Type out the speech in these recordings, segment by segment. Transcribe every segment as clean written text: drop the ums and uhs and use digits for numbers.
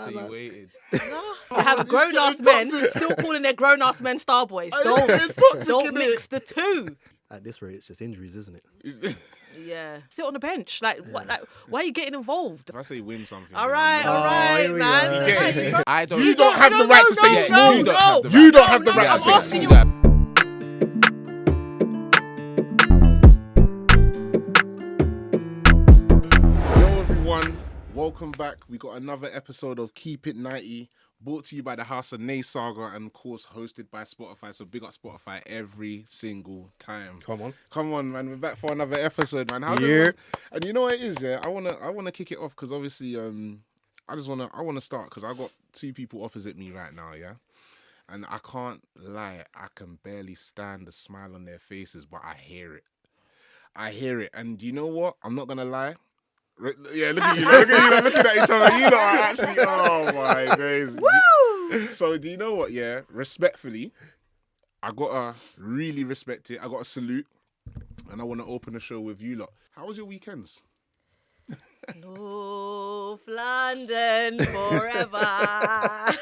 So you waited. No. You have grown-ass men still calling their grown-ass men star boys. Don't mix the two. At this rate, it's just injuries, isn't it? Yeah. Sit on the bench. Like, what? Like, why are you getting involved? If I say win something, All right, here we man. go. Like, I don't. You don't have the right to say small. You don't have the right. You don't have the right to say I'm asking small. you. Yo everyone, welcome back. We got another episode of Keep It 90, brought to you by the House of NNESAGA and of course hosted by Spotify. So big up Spotify every single time. Come on, man. We're back for another episode, man. How's it? And you know what it is, yeah. I wanna kick it off because obviously I wanna start because I got two people opposite me right now, yeah. And I can't lie, I can barely stand the smile on their faces, but I hear it. And you know what? I'm not gonna lie. Yeah, look at you, looking at each other. You know, I actually, oh my days. Woo! So do you know what? Yeah, respectfully, I gotta really respect it. I gotta salute, and I want to open the show with you lot. How was your weekends? North London forever.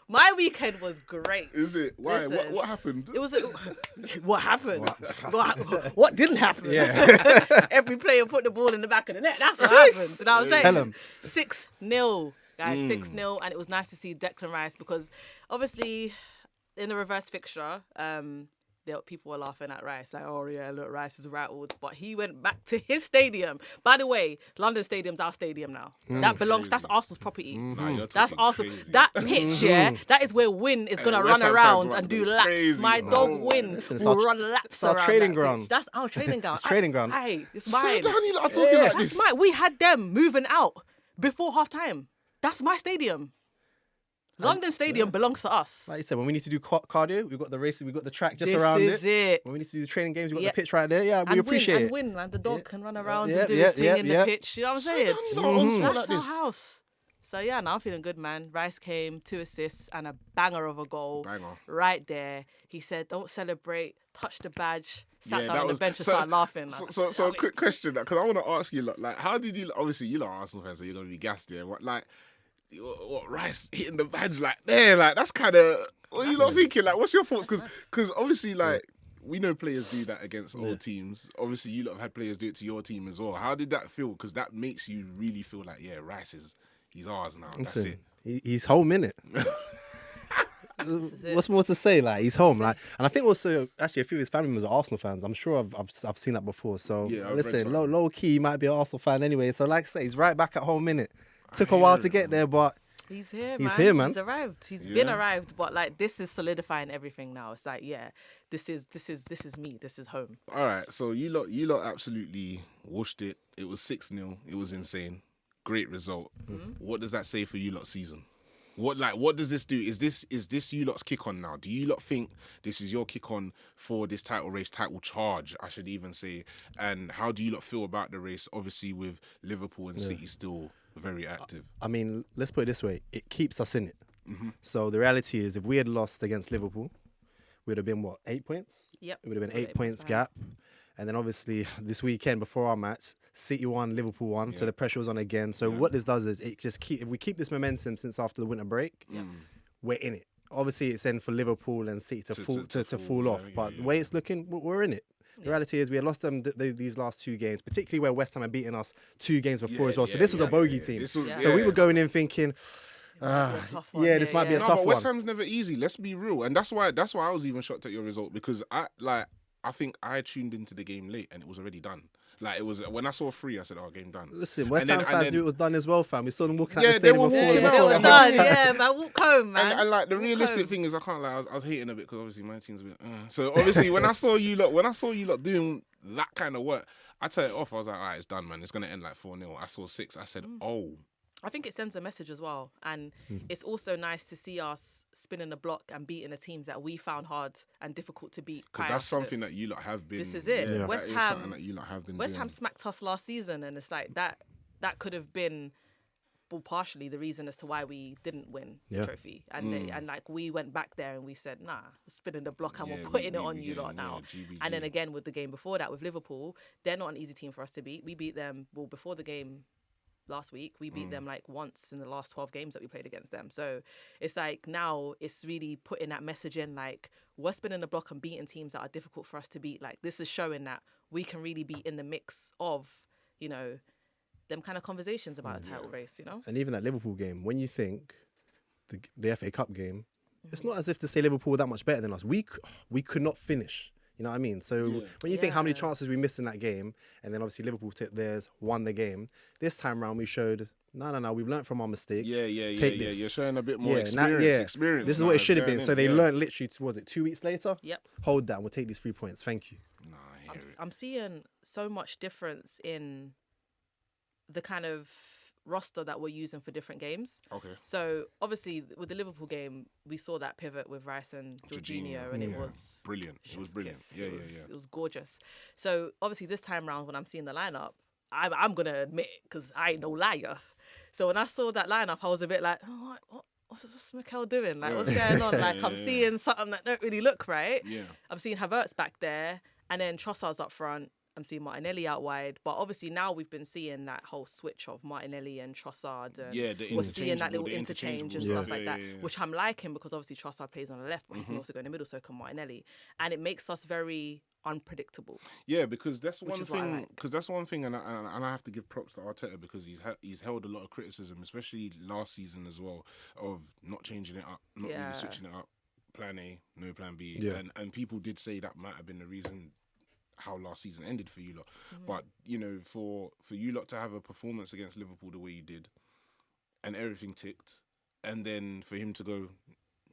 My weekend was great. Is it? Why? Listen, What happened? It was what happened? What didn't happen? Yeah. Every player put the ball in the back of the net. That's what happened. You know what I'm saying? Tell 'em. 6-0, guys. 6-0, and it was nice to see Declan Rice because obviously in the reverse fixture, people were laughing at Rice like, oh yeah, look, Rice is rattled, but he went back to his stadium. By the way, London Stadium's our stadium now. That belongs. That's Arsenal's property. That's Arsenal. Crazy. That pitch, yeah, that is where Win is gonna West run Ham around fans and do went laps. crazy. My dog Win Listen, will run laps it's our around training that ground. pitch. That's our training ground. It's training ground. Hey, it's Sit mine. down, you lot are talking like That's this. mine. We had them moving out before half time. That's my stadium. London Stadium belongs to us. Like you said, when we need to do cardio, we've got the races, we've got the track just This around is it. When we need to do the training games, we've got Yeah. the pitch right there. Yeah, we And appreciate it. Win, man. The dog can run around Yeah, and do yeah, his thing yeah, in yeah. the pitch. You know what I'm Sit saying? down, you lot are on spot like That's this. our house. So yeah, now I'm feeling good, man. Rice came, 2 assists and a banger of a goal. Banger. Right there. He said, "Don't celebrate. Touch the badge." Sat Yeah, down that on the was- bench and so- started laughing. So a quick question, because I want to ask you, like, how did you? Obviously, you lot are Arsenal fans, so you're gonna be gassed there. What Rice hitting the badge like there? Like that's kind of what are you lot thinking? Like, what's your thoughts? Because obviously, like. We know players do that against old teams. Obviously, you lot have had players do it to your team as well. How did that feel? Because that makes you really feel like, yeah, Rice he's ours now. That's it. He's home, innit? What's more to say? Like he's home, like, and I think also actually a few of his family members are Arsenal fans. I'm sure I've seen that before. So Yeah, I've read listen, something. low key, he might be an Arsenal fan anyway. So like I say, he's right back at home, innit? Took a while to get there, but He's here, He's man. here, man. He's arrived. He's Yeah. been arrived, but like this is solidifying everything now. It's like, yeah, this is me. This is home. All right, so you lot absolutely whooshed it. It was 6-0. It was insane. Great result. What does that say for you lot season? What does this do? Is this you lot's kick on now? Do you lot think this is your kick on for this title race, title charge, I should even say? And how do you lot feel about the race? Obviously with Liverpool and City still very active. I mean, let's put it this way: it keeps us in it. So the reality is, if we had lost against Liverpool, we'd have been 8 points? Yep. It would have been We're 8 8 points points gap. And then obviously this weekend before our match, City won, Liverpool won, so the pressure was on again. So what this does is it just if we keep this momentum since after the winter break, we're in it. Obviously it's then for Liverpool and City to fall off, but the way it's looking, we're in it. The reality is we had lost them these last 2 games, particularly where West Ham had beaten us 2 games before as well. So this was a bogey team. So we were going in thinking, this might be a No, tough but West one. Ham's never easy. Let's be real, and that's why I was even shocked at your result because I think I tuned into the game late and it was already done. Like it was when I saw 3, I said, "Oh, game done." Listen, West And then- Ham and fans then- knew it was done as well, fam. We saw them walking out Yeah, the they stadium were before walking the out. They were And done. then- Yeah, man. Walk home, man. And like the Walk realistic home. thing is, I can't lie. I was hating a bit because obviously my team's a bit. So obviously when I saw you lot doing that kind of work, I turned it off. I was like, all right, it's done, man. It's gonna end like 4-0. I saw 6. I said, oh. I think it sends a message as well. And it's also nice to see us spinning the block and beating the teams that we found hard and difficult to beat. Because that's something that you lot have been. This is it. Yeah, West that is Ham- something that you lot have been West doing. Ham smacked us last season, and it's like that could have been, well, partially the reason as to why we didn't win the trophy. And and like we went back there and we said, nah, we're spinning the block and Yeah, we're putting it we on you getting- lot now. GBG. And then again with the game before that with Liverpool, they're not an easy team for us to beat. We beat them before the game. last week. We beat them like once in the last 12 games that we played against them. So it's like now it's really putting that message in, like we're spinning the block and beating teams that are difficult for us to beat. Like this is showing that we can really be in the mix of, you know, them kind of conversations about a title race, you know? And even that Liverpool game, when you think the FA Cup game, it's not as if to say Liverpool were that much better than us. We could not finish. You know what I mean? So when you think how many chances we missed in that game, and then obviously Liverpool took theirs, won the game. This time round we showed, no, we've learned from our mistakes. Yeah. This. You're showing a bit more experience. This is what it should have been. So they learned literally, was it 2 weeks later? Yep. Hold that, we'll take these 3 points. Thank you. Nah, I'm seeing so much difference in the kind of roster that we're using for different games. Okay. So obviously with the Liverpool game, we saw that pivot with Rice and Jorginho, and it was brilliant. It was brilliant. Yeah. It was gorgeous. So obviously this time round, when I'm seeing the lineup, I'm gonna admit, because I ain't no liar. So when I saw that lineup, I was a bit like, what's Mikel doing? Like, what's going on? Like, I'm seeing something that don't really look right. Yeah. I'm seeing Havertz back there, and then Trossard's up front. I'm seeing Martinelli out wide, but obviously now we've been seeing that whole switch of Martinelli and Trossard, and we're seeing that little interchange and stuff like that, which I'm liking, because obviously Trossard plays on the left, but he can also go in the middle, so can Martinelli, and it makes us very unpredictable. Yeah, because that's one thing. Because that's one thing, and I have to give props to Arteta, because he's held a lot of criticism, especially last season as well, of not changing it up, not really switching it up. Plan A, no plan B, and people did say that might have been the reason how last season ended for you lot. But, you know, for you lot to have a performance against Liverpool the way you did, and everything ticked, and then for him to go,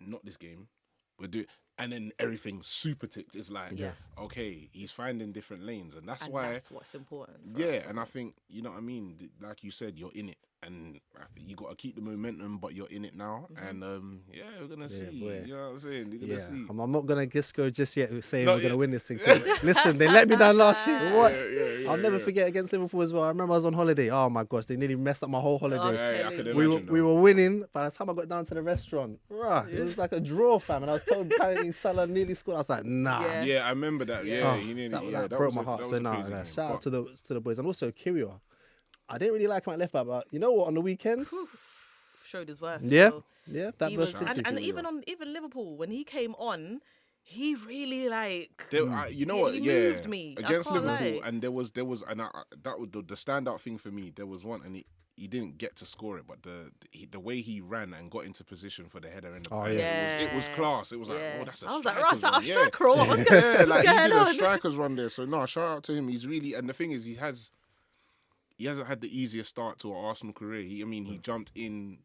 not this game, and then everything super ticked, is like, okay, he's finding different lanes, and that's what's important. And I think, you know what I mean, like you said, you're in it, and you got to keep the momentum, but you're in it now, and we're gonna see. Boy. You know what I'm saying? You're gonna see. I'm not gonna just go just yet saying we're gonna win this thing. Listen, they let me down last year. What? I'll never forget against Liverpool as well. I remember I was on holiday. Oh my gosh, they nearly messed up my whole holiday. I could imagine. We were winning. By the time I got down to the restaurant, it was like a draw, fam. And I was told apparently Salah nearly scored. I was like, nah. Yeah, I remember that. That broke my heart. So shout out to the boys, and also Kiwior. I didn't really like him at left back, but you know what? On the weekend, showed his worth. Yeah, So that he was, and even Liverpool, when he came on, he really you know what? He moved me Against Liverpool, lie. and there was, and that was the standout thing for me. There was one, and he didn't get to score it, but the way he ran and got into position for the header and the back, it was class. It was like, that's a striker's run. I was like, Ross, striker or what? What's like going he did on? a striker's run there. So no, shout out to him. He's really, and the thing is, he hasn't had the easiest start to an Arsenal career. He jumped in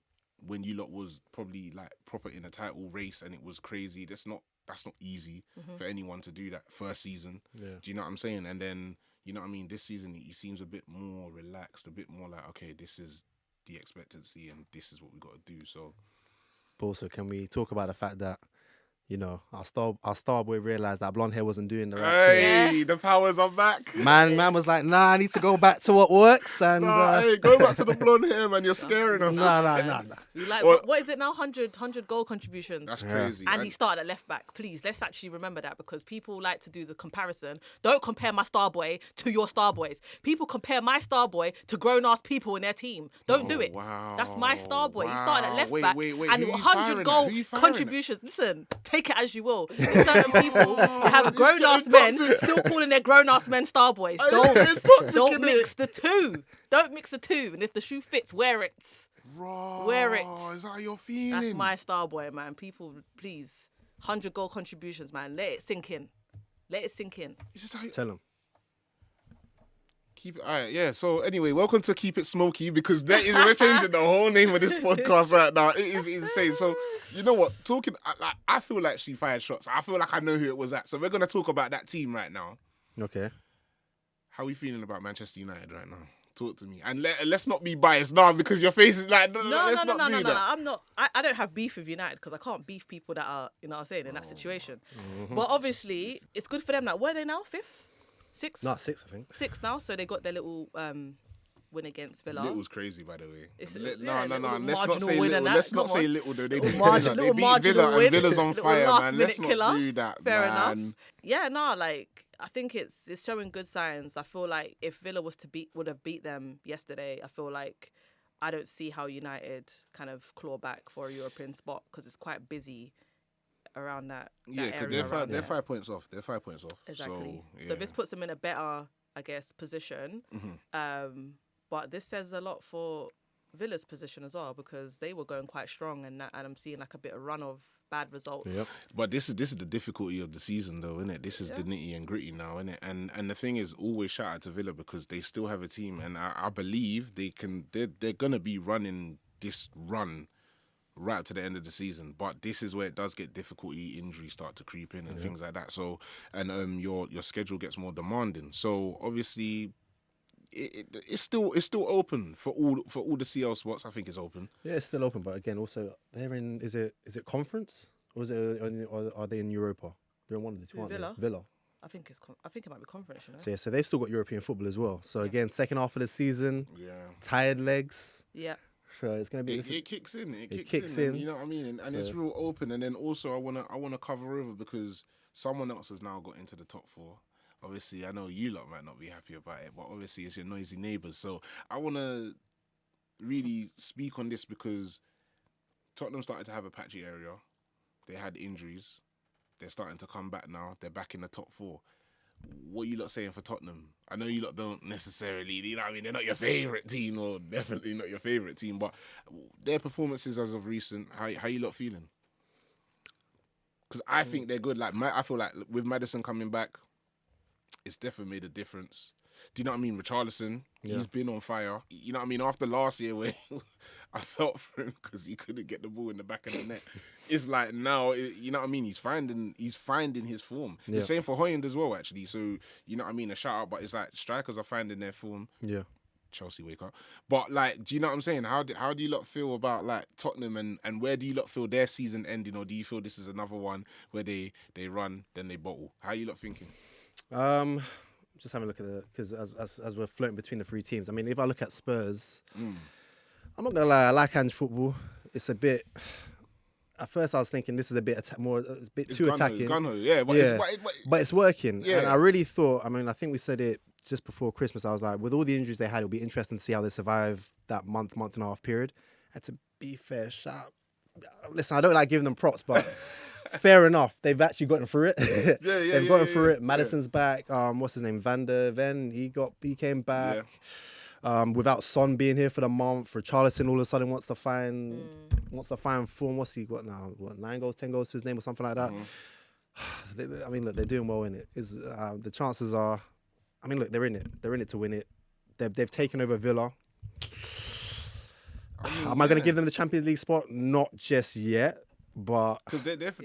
when you lot was probably like proper in a title race, and it was crazy. That's not easy for anyone to do that first season. Yeah. Do you know what I'm saying? And then, you know what I mean, this season he seems a bit more relaxed, a bit more like, okay, this is the expectancy and this is what we got to do. So also, can we talk about the fact that, you know, our star boy realised that blonde hair wasn't doing the right thing. Hey, the powers are back. Man was like, nah, I need to go back to what works. And go back to the blonde hair, man. You're scaring us. Nah. Like, what is it now? 100 goal contributions. That's crazy. And he started at left back. Please, let's actually remember that, because people like to do the comparison. Don't compare my star boy to your star boys. People compare my star boy to grown ass people in their team. Don't do it. Wow. That's my star boy. He started at left back. Wait. And 100 goal contributions. Listen, take it as you will. There's certain people that have grown ass men still calling their grown ass men star boys. Don't mix the two. Don't mix the two. And if the shoe fits, wear it. Wear it. Is that your feeling? That's my star boy, man. People, please. 100 goal contributions, man. Let it sink in. Tell him. Keep it, all right, yeah. So anyway, welcome to Keep It Smoky, because we're changing the whole name of this podcast right now. It is insane. So you know what? I feel like she fired shots. I feel like I know who it was at. So we're gonna talk about that team right now. Okay. How are we feeling about Manchester United right now? Talk to me, and let's not be biased now, because your face is like, no. I'm not. I don't have beef with United, because I can't beef people that are, you know what I'm saying, in that situation. But obviously, it's good for them. Like, were they now 5th? 6th? No, 6th, I think. 6th now, so they got their little win against Villa. Little's crazy, by the way. No. Let's not say little though. They beat Villa. They beat Villa, and Villa's on fire, man. Let's not killer. do that, Fair man. enough. Yeah, no, like, I think it's showing good signs. I feel like if Villa would have beat them yesterday, I feel like I don't see how United kind of claw back for a European spot because it's quite busy around that because area. they're 5 points off. They're 5 points off. Exactly. So, So this puts them in a better, I guess, position. But this says a lot for Villa's position as well because they were going quite strong and I'm seeing like a bit of run of bad results. Yep. But this is the difficulty of the season, though, isn't it? This is the nitty and gritty now, isn't it? And the thing is, always shout out to Villa because they still have a team, and I believe they're gonna be running this run right up to the end of the season. But this is where it does get difficulty. Injuries start to creep in and things like that. So, and your schedule gets more demanding. So obviously, it's still open for all the CL spots. I think it's open. Yeah, it's still open, but again, also they're in. Is it conference or or are they in Europa? They're in one of the two. Villa? Villa. I think it might be conference, you know. So yeah, so they've still got European football as well. So again, second half of the season, tired legs. Yeah. So it's gonna be. It kicks in. It kicks in. You know what I mean? And it's real open. And then also I wanna cover over because someone else has now got into the top 4. Obviously, I know you lot might not be happy about it, but obviously it's your noisy neighbours. So I want to really speak on this because Tottenham started to have a patchy area. They had injuries. They're starting to come back now. They're back in the top 4. What are you lot saying for Tottenham? I know you lot don't necessarily, you know what I mean, they're not your favourite team or definitely not your favourite team, but their performances as of recent, how you lot feeling? Because I think they're good. Like I feel like with Maddison coming back, it's definitely made a difference. Do you know what I mean? Richarlison, he's been on fire. You know what I mean? After last year where I felt for him because he couldn't get the ball in the back of the net. It's like now, you know what I mean? He's finding his form. The same for Højlund as well, actually. So, you know what I mean? A shout out, but it's like strikers are finding their form. Yeah. Chelsea, wake up. But like, do you know what I'm saying? How do you lot feel about like Tottenham and where do you lot feel their season ending, or do you feel this is another one where they run, then they bottle? How are you lot thinking? Just having a look at because as we're floating between the 3 teams, I mean, if I look at Spurs, I'm not gonna lie, I like Ange football. It's a bit. At first, I was thinking this is a bit too attacking. But it's working. Yeah. And I really thought. I mean, I think we said it just before Christmas. I was like, with all the injuries they had, it'll be interesting to see how they survive that month and a half period. And to be fair, listen, I don't like giving them props, but. Fair enough. They've actually gotten through it. They've gotten through it. Madison's back. What's his name? Van der Ven. He came back. Yeah. Without Son being here for the month, Richarlison all of a sudden wants to find form. What's he got now? 9 goals, 10 goals to his name or something like that. I mean, look, they're doing well in it. The chances are, I mean, look, they're in it. They're in it to win it. They've taken over Villa. Am I going to give them the Champions League spot? Not just yet. But because they're 5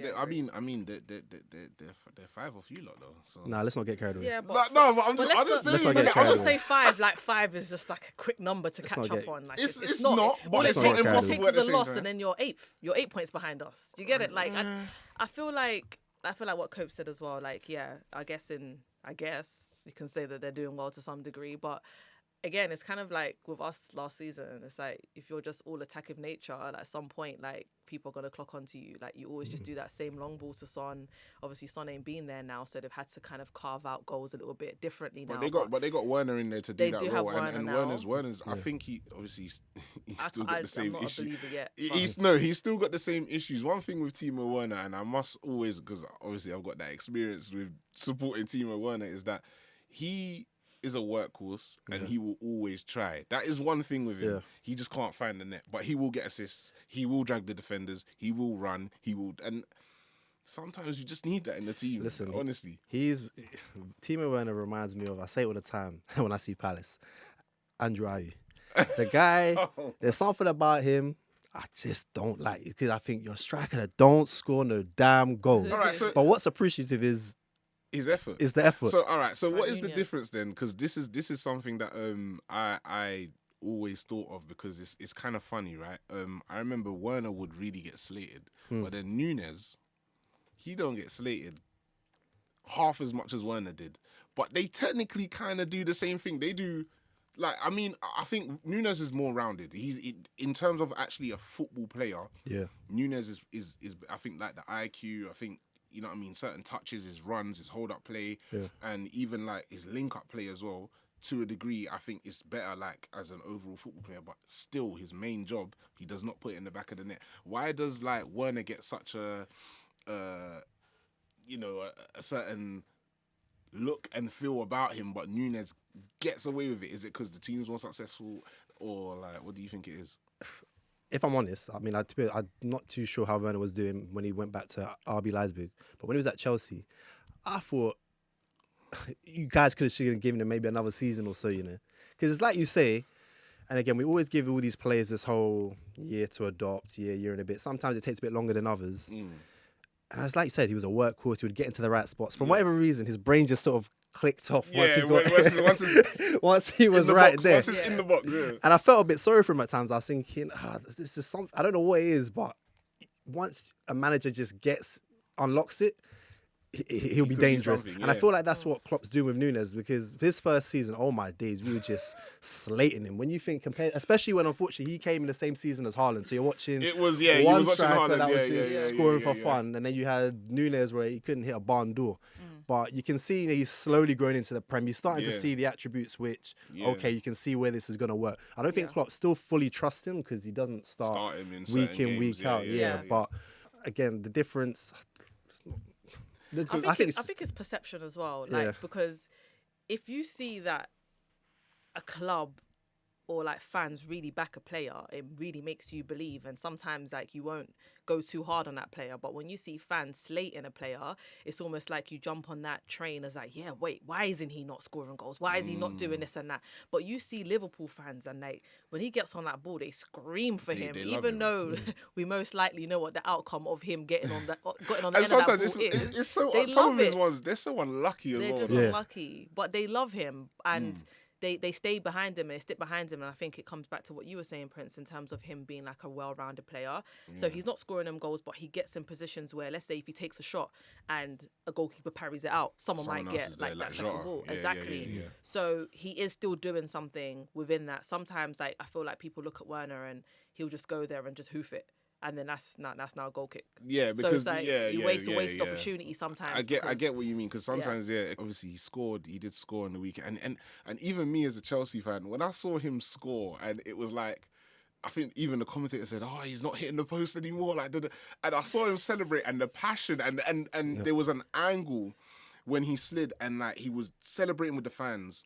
off you lot though. So. Nah, let's not get carried away. Yeah, but I'm just saying. I'm gonna say 5. Like 5 is just like a quick number to catch up on. Like it's not. But it's not impossible. All it takes is a loss, and then you're 8th. You're 8 points behind us. Do you get it? Like I feel like what Cope said as well. Like I guess you can say that they're doing well to some degree, but. Again, it's kind of like with us last season. It's like if you're just all attacking nature, at some point, like people are gonna clock onto you. Like you always just do that same long ball to Son. Obviously, Son ain't been there now, so they've had to kind of carve out goals a little bit differently now. But they got Werner in there to do that role, and Werner's. Yeah. I think he's still got the same issue. He's still got the same issues. One thing with Timo Werner, and I must always, because obviously I've got that experience with supporting Timo Werner, is that he is a workhorse and he will always try. That is one thing with him. Yeah. He just can't find the net, but he will get assists. He will drag the defenders. He will run. And sometimes you just need that in the team. Listen, honestly, Timo Werner reminds me of. I say it all the time when I see Palace. Andrew Ayew, the guy. There's something about him I just don't like it because I think you're a striker that don't score no damn goals. All right, but what's appreciative is. His effort. Is the effort. So all right. So what is the difference then? Because this is something that I always thought of because it's kind of funny, right? I remember Werner would really get slated, but then Núñez, he don't get slated half as much as Werner did. But they technically kind of do the same thing. They do. Like, I mean, I think Núñez is more rounded. In terms of actually a football player. Yeah. Núñez is I think like the IQ. I think. you know what I mean, certain touches, his runs, his hold up play, Yeah. and even like his link up play as well. To a degree, I think it's better like as an overall football player, but still his main job, he does not put it in the back of the net. Why does like Werner get such a certain look and feel about him, but Nunes gets away with it? Is it because the team's more successful, or like what do you think it is? If I'm honest, I mean, I'm not too sure how Werner was doing when he went back to RB Leipzig, but when he was at Chelsea, I thought you guys could have given him maybe another season or so, you know, because it's like you say, and again, we always give all these players this whole year to adopt, year and a bit. Sometimes it takes a bit longer than others. And as like you said, he was a workhorse. He would get into the right spots. For whatever reason, his brain just sort of clicked off once he was right there. Once he's in the box, yeah. And I felt a bit sorry for him at times. I was thinking, this is something, I don't know what it is, but once a manager just unlocks it, he'll be dangerous. And I feel like that's what Klopp's doing with Nunes, because his first season, oh my days, we were just slating him. When you think, especially when unfortunately he came in the same season as Haaland, so you're watching one striker that was just scoring for fun, and then you had Nunes where he couldn't hit a barn door. But you can see he's slowly growing into the Prem. You're starting to see the attributes which, okay, you can see where this is going to work. I don't think Klopp still fully trusts him because he doesn't start him in week in, games, week out. But again, the difference... I think it's perception as well. Like, because if you see that a club or like fans really back a player, it really makes you believe. And sometimes like you won't go too hard on that player. But when you see fans slating a player, it's almost like you jump on that train as like, yeah, wait, why isn't he not scoring goals? Why is he not doing this and that? But you see Liverpool fans and like when he gets on that ball, they scream for him, even though we most likely know what the outcome of him getting on the end of that ball is. It's so, they some love of his it. ones, they're so unlucky as They're well. just unlucky, but they love him and they stay behind him and they stick behind him. And I think it comes back to what you were saying, Prince, in terms of him being like a well-rounded player. So he's not scoring them goals, but he gets in positions where, let's say, if he takes a shot and a goalkeeper parries it out, someone might get like that second ball. Exactly. So he is still doing something within that. Sometimes, like I feel like people look at Werner and he'll just go there and just hoof it. And then that's now a goal kick. Yeah, because so it's like he wastes a wasted opportunity sometimes. I get what you mean, because sometimes obviously he did score on the weekend, and even me as a Chelsea fan, when I saw him score, and it was like, I think even the commentator said, "Oh, he's not hitting the post anymore." Like, and I saw him celebrate and the passion, and there was an angle when he slid and like he was celebrating with the fans.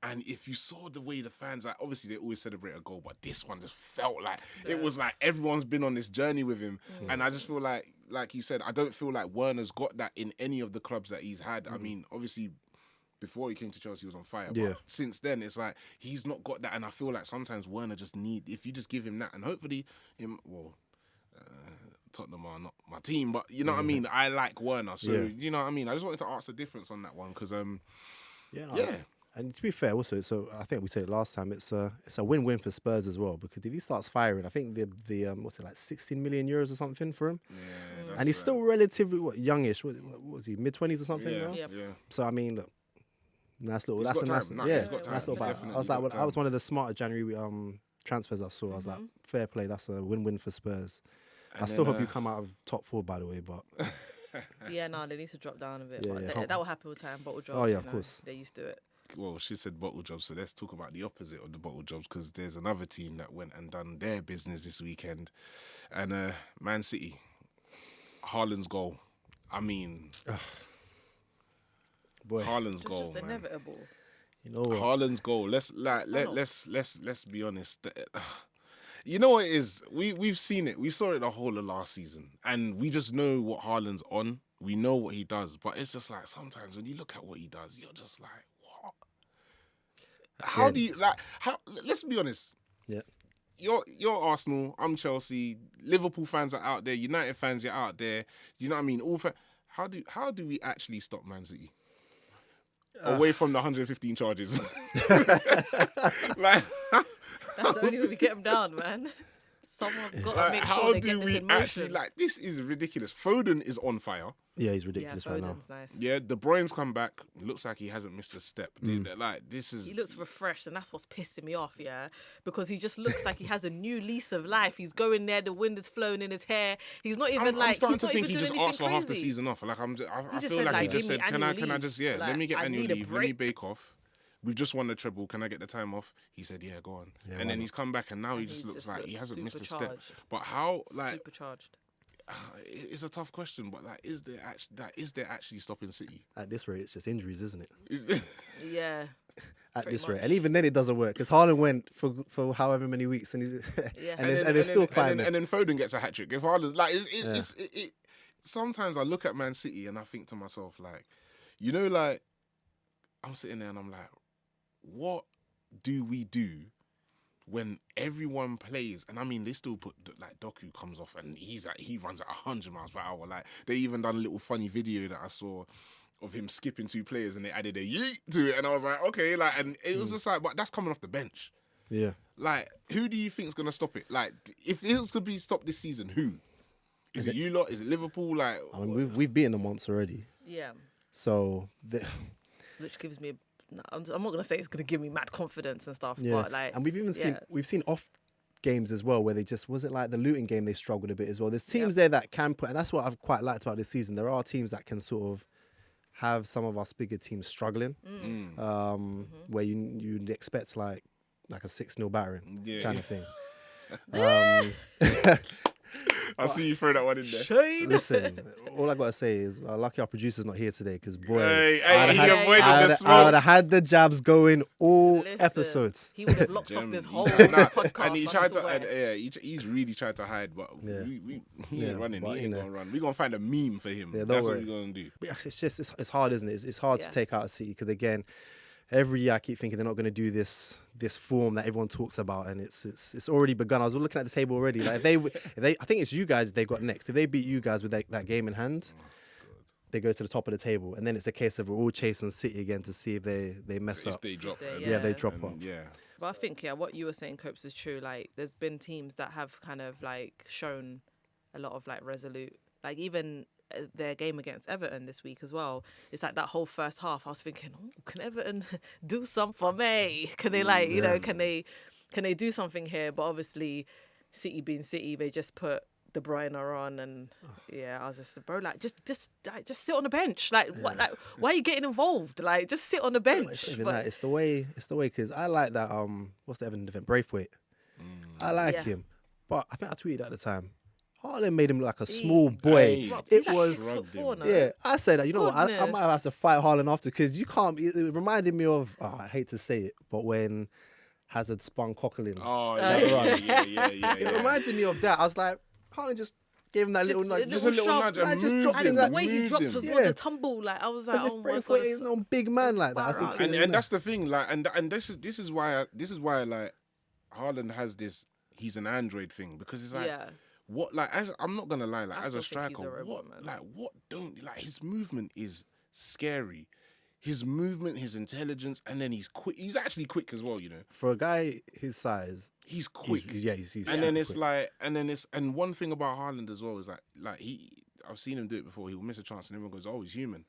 And if you saw the way the fans, like, obviously they always celebrate a goal, but this one just felt like it was like everyone's been on this journey with him. And I just feel like you said, I don't feel like Werner's got that in any of the clubs that he's had. I mean, obviously, before he came to Chelsea, he was on fire. But since then, it's like he's not got that. And I feel like sometimes Werner just if you just give him that, and hopefully, Tottenham are not my team, but you know what I mean? I like Werner. So, you know what I mean? I just wanted to ask the difference on that one because, And to be fair, also, so I think we said it last time. It's a win-win for Spurs as well, because if he starts firing, I think the what's it, like 16 million euros or something for him. Yeah, and he's still relatively youngish. What was he, mid-20s or something? Yeah. So I mean, look, nice little. He's that's got a nice. time. Yeah, he's got time. nice little. I was like, I was one of the smarter January transfers I saw. I was like, fair play. That's a win-win for Spurs. I still hope you come out of top 4, by the way, but. They need to drop down a bit. Yeah, but that will happen with time. Bottle jobs. Oh yeah, of course. They're used to it. Well, she said bottle jobs, so let's talk about the opposite of the bottle jobs, because there's another team that went and done their business this weekend, and Man City, Haaland's goal. I mean, Haaland's goal, just man. Inevitable. You know what? Haaland's goal. Let's be honest. You know what it is? We've seen it. We saw it the whole of last season, and we just know what Haaland's on. We know what he does, but it's just like sometimes when you look at what he does, you're just like, what? How do you like? How? Let's be honest. Yeah. You're Arsenal. I'm Chelsea. Liverpool fans are out there. United fans, you're out there. You know what I mean? How do we actually stop Man City? Away from the 115 charges. That's the only way we get them down, man. Someone's got to Like, make how sure they do get this we in motion. actually like? This is ridiculous. Foden is on fire. Yeah, he's Yeah, ridiculous right now. Foden's nice. Yeah, De Bruyne's come back. Looks like he hasn't missed a step. Like this is. He looks refreshed, and that's what's pissing me off, yeah? Because he just looks like he has a new lease of life. He's going there, the wind is flowing in his hair. He's not even I'm starting he's to not think even he doing just anything asked for half the crazy. season off. Like I just feel said, like he like, just give me said, "Can I annual just leave. let Like, me get I annual need a leave? Let me break." bake off. We've just won the treble. Can I get the time off?" He said, "Yeah, go on." Yeah, and why then not? he's come back, and now he And just he's looks like he hasn't missed a step. supercharged. But how? Like, Supercharged. it's a tough question. But like, is there actually stopping City? At this rate, it's just injuries, isn't it? Yeah. At Pretty this rate, much. and even then it doesn't work because Haaland went for however many weeks, and he's Yeah. and it's still climbing. And then Foden gets a hat trick. If Haaland, like, sometimes I look at Man City and I think to myself, like, like, I'm sitting there and I'm like, what do we do when everyone plays? And I mean, they still put, like, Doku comes off and he runs at 100 miles per hour. Like, they even done a little funny video that I saw of him skipping 2 players and they added a yeet to it. And I was like, okay, like, and it was just like, but that's coming off the bench. Yeah, Like, who do you think's gonna stop it? Like, if it was to be stopped this season, who? Is it you lot? Is it Liverpool? Like, I mean we've beaten them once already, Yeah. so Which gives me I'm not going to say it's going to give me mad confidence and stuff, yeah. but like... And we've even seen off games as well where they just, was it like the Luton game, they struggled a bit as well. There's teams there that can put, and that's what I've quite liked about this season. There are teams that can sort of have some of our bigger teams struggling, where you'd expect like a 6-0 battering kind of thing. I see you throw that one in there. Shade. Listen, all I gotta say is, lucky our producer's not here today because boy, Hey, I'd he have avoided the I would smoke. have had the jabs going all Listen, episodes. He would have locked off this whole Nah, podcast. and he I tried to, swear. he's really tried to hide, but Yeah. he ain't running. but, He ain't you know. gonna run. We're gonna find a meme for him. Yeah, don't That's worry. what we're gonna do. But yeah, it's just it's hard, isn't it? It's hard Yeah. to take out a City because again, every year I keep thinking they're not going to do this form that everyone talks about, and it's already begun. I was looking at the table already. Like if they, I think it's you guys they got next. If they beat you guys with that game in hand, they go to the top of the table, and then it's a case of we're all chasing City again to see if they mess If up. they drop, Yeah, they drop off. Yeah. But I think, what you were saying, Copes, is true. Like, there's been teams that have kind of, like, shown a lot of, like, resolute. Like, even their game against Everton this week as well. It's like that whole first half, I was thinking, can Everton do something for me? Can they, like, can they do something here? But obviously, City being City, they just put De Bruyne on, and I was just, bro, like, just sit on the bench. Like, what? Like, why are you getting involved? Like, just sit on the bench. It's not even that. It's the way because I like that. What's the Everton defense? Braithwaite. I like him, but I think I tweeted at the time. Haaland made him look like a small boy. Hey, It He's like was 6'4" now. yeah. I said that. You know what? I Goodness. might have to fight Haaland after because you can't. It reminded me of. I hate to say it, but when Hazard spun Coquelin. Oh that run. yeah. It reminded me of that. I was like, Haaland just gave him that little nudge. Just a little shove. nudge I and just moved dropped And him the that- way he dropped as well, Yeah. the tumble, like, I was like, As if oh my Braithwaite God. is no big man like that. I was Far out. thinking, And that's the thing, like, and this is why like Haaland has this. He's an android thing because it's like. Yeah. What, like, as I'm not gonna lie, like, I as a still think he's striker, a robot, man. his movement is scary. His movement, his intelligence, and then he's quick. He's actually quick as well, for a guy his size, He's quick. he's and then it's quick. like, and one thing about Haaland as well is like I've seen him do it before. He'll miss a chance, and everyone goes, "Oh, he's human.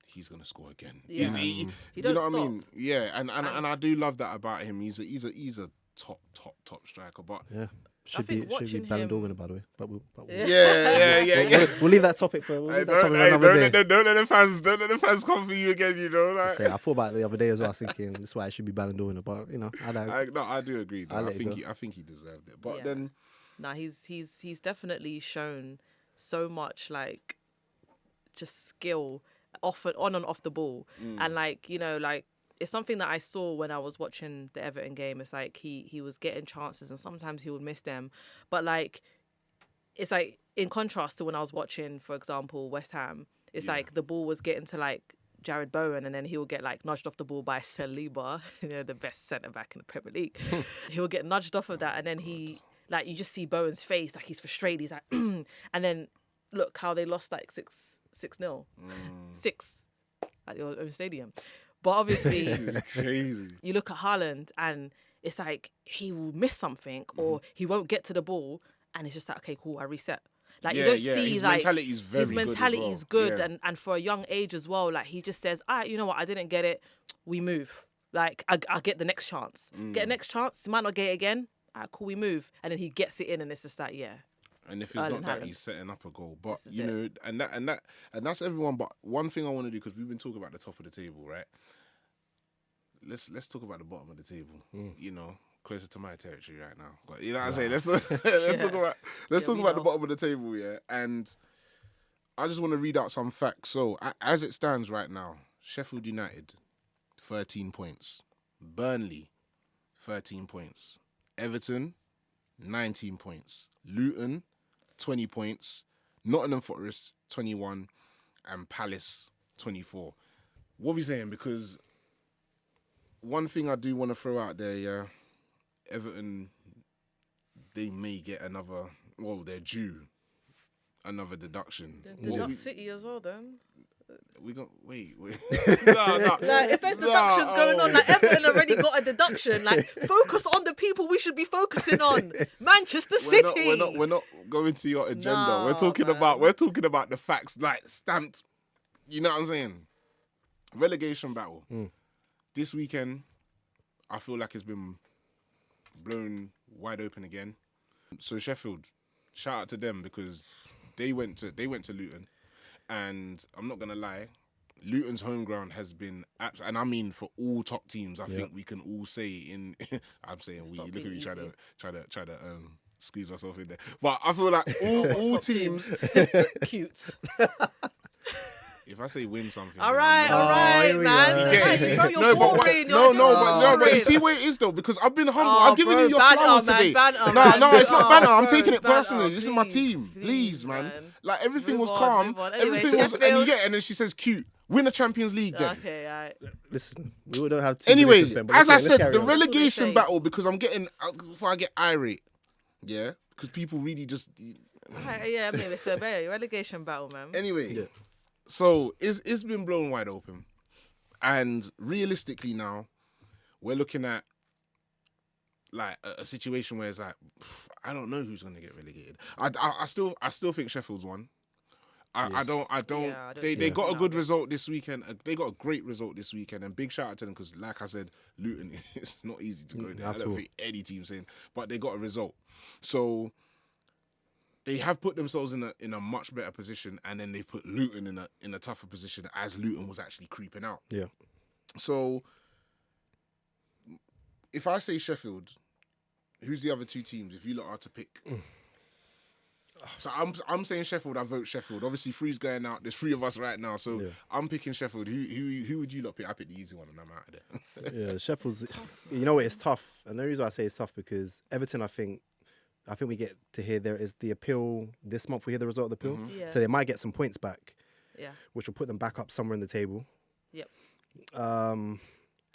He's gonna score again." Yeah. He He you know don't what I mean? stop. Yeah, and I do love that about him. He's a top striker, but Yeah. Should be think watching Ballon d'Or him- winner, by the way. But we'll yeah. we'll leave that topic for Hey, another day. don't let the fans come for you again. You know, like. I thought about it the other day as well. I was thinking that's why I should be Ballon d'Or winner. But I don't. I do agree. Though. I'll I let it think go. I think he deserved it. But Yeah. then Nah, he's definitely shown so much, like, just skill on and off the ball. And like, like, it's something that I saw when I was watching the Everton game. It's like he was getting chances and sometimes he would miss them. But like, it's like in contrast to when I was watching, for example, West Ham, it's like the ball was getting to like Jared Bowen and then he will get like nudged off the ball by Saliba, the best centre back in the Premier League. He will get nudged off of that and then he, like, you just see Bowen's face, like he's frustrated. He's like, and then look how they lost like 6-0. 6 at your own stadium. But obviously, crazy. you look at Haaland and it's like he will miss something or he won't get to the ball, and it's just like, okay, cool, I reset. Like you don't see his like mentality is very his mentality good as is good, well. and for a young age as well. Like he just says, all right, you know what, I didn't get it, we move. Like I'll get the next chance. Get the next chance. He might not get it again. All right, cool, we move, and then he gets it in, and it's just like, yeah. And if it's Erling not that, Haaland. he's setting up a goal. But This is you it. know, and that's everyone. But one thing I want to do, because we've been talking about the top of the table, right? Let's talk about the bottom of the table. You know, closer to my territory right now. But you know what I'm saying? Let's talk about the bottom of the table, yeah. And I just want to read out some facts. So as it stands right now, Sheffield United, 13 points. Burnley, 13 points. Everton, 19 points. Luton, 20 points. Nottingham Forest, 21. And Palace, 24. What are we saying? Because one thing I do want to throw out there, yeah, Everton, they may get another, well, they're due another deduction. Deduct City as well, then. We got, wait. no. Like, if there's deductions going on, like Everton already got a deduction. Like, focus on the people we should be focusing on. Manchester City. We're not going to your agenda. No, we're talking man. about the facts, like stamped. You know what I'm saying? Relegation battle. This weekend, I feel like it's been blown wide open again. So Sheffield, shout out to them because they went to Luton. And I'm not going to lie, Luton's home ground has been, and I mean for all top teams, I think we can all say in, I'm saying we, look at me try to squeeze myself in there. But I feel like all teams. Cute. If I say win something. All right, here we man. go. Like, you're boring. But you see where it is though, because I've been humble. I've given you your flowers today. No, it's not banter. I'm taking it personally. This is my team. Please, man. Like everything was calm. Everything was, and then she says cute. Win a Champions League then. Okay, all right. Listen, we don't have to. Anyway, spend, but as I let's said, carry the on. relegation battle, because I'm getting, before I get irate, yeah, because people really just. Yeah, maybe it's a relegation battle, man. Anyway, so it's been blown wide open, and realistically now, we're looking at like a situation where it's like, I don't know who's going to get relegated. I still think Sheffield's won. I don't. They got a good result this weekend. They got a great result this weekend, and big shout out to them because, like I said, Luton it's not easy to go there. I don't think any team's in, but they got a result. So they have put themselves in a much better position, and then they put Luton in a tougher position as Luton was actually creeping out. Yeah. So if I say Sheffield, who's the other two teams? If you lot are to pick. So I'm saying Sheffield. I vote Sheffield. Obviously, three's going out. There's three of us right now, so I'm picking Sheffield. Who would you lot pick? I pick the easy one, and I'm out of there. Yeah, Sheffield's. You know what? It's tough, and the reason I say it's tough because Everton. I think we get to hear there is the appeal this month. We hear the result of the appeal, so they might get some points back. Yeah. Which will put them back up somewhere in the table. Yep.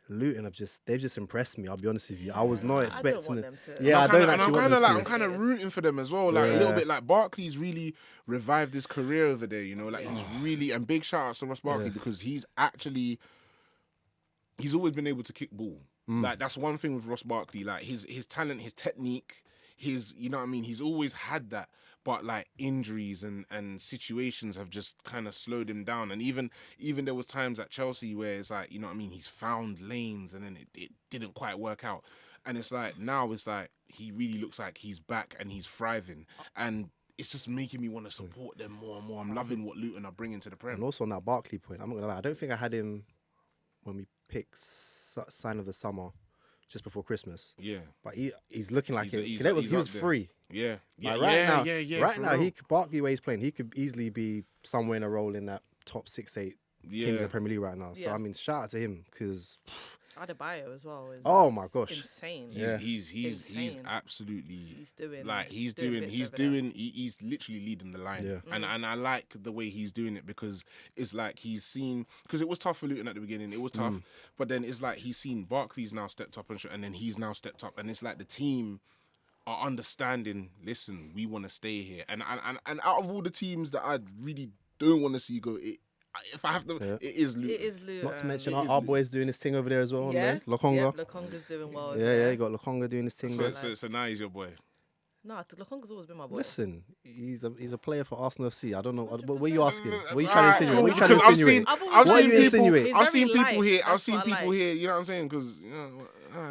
Luton they've just impressed me. I'll be honest with you. I was not expecting them to. Yeah, I'm kind of rooting for them as well. Like a little bit like Barkley's really revived his career over there. You know, like he's really, and big shout out to Ross Barkley because he's always been able to kick ball. Like that's one thing with Ross Barkley. Like his talent, his technique, you know what I mean. He's always had that. But like injuries and situations have just kind of slowed him down. And even there was times at Chelsea where it's like, you know what I mean, he's found lanes and then it didn't quite work out. And it's like now it's like he really looks like he's back and he's thriving. And it's just making me want to support them more and more. I'm loving what Luton are bringing to the Prem. And also on that Barkley point, I'm not gonna lie, I don't think I had him when we picked Sign of the Summer just before Christmas. Yeah. But he's looking like he was there. free. Yeah. Like right now, Barkley where he's playing, he could easily be somewhere in a role in that top 6-8 teams in the Premier League right now. So I mean, shout out to him because Adebayo as well. Oh my gosh, insane. He's absolutely. He's literally leading the line. Yeah. And I like the way he's doing it because it's like he's seen, because it was tough for Luton at the beginning. It was tough, but then it's like he's seen Barkley's now stepped up and then he's now stepped up, and it's like the team are understanding. Listen, we want to stay here, and out of all the teams that I really don't want to see go, if I have to, Yeah. it is Luton. It is Luton. Not to mention It our, is our Luton. boys doing this thing over there as well. yeah, Lokonga. Yep, Lokonga's doing well. Yeah, you got Lokonga doing this thing So, there. so now he's your boy. No, Lokonga's always been my boy. Listen, he's a player for Arsenal FC. I don't know. What are you 100%. asking? What are you trying to insinuate? What are you trying to Because insinuate? I've What are always you seen insinuating? He's I've very seen people light. here. I've That's seen what I people like. here. You know what I'm saying? Because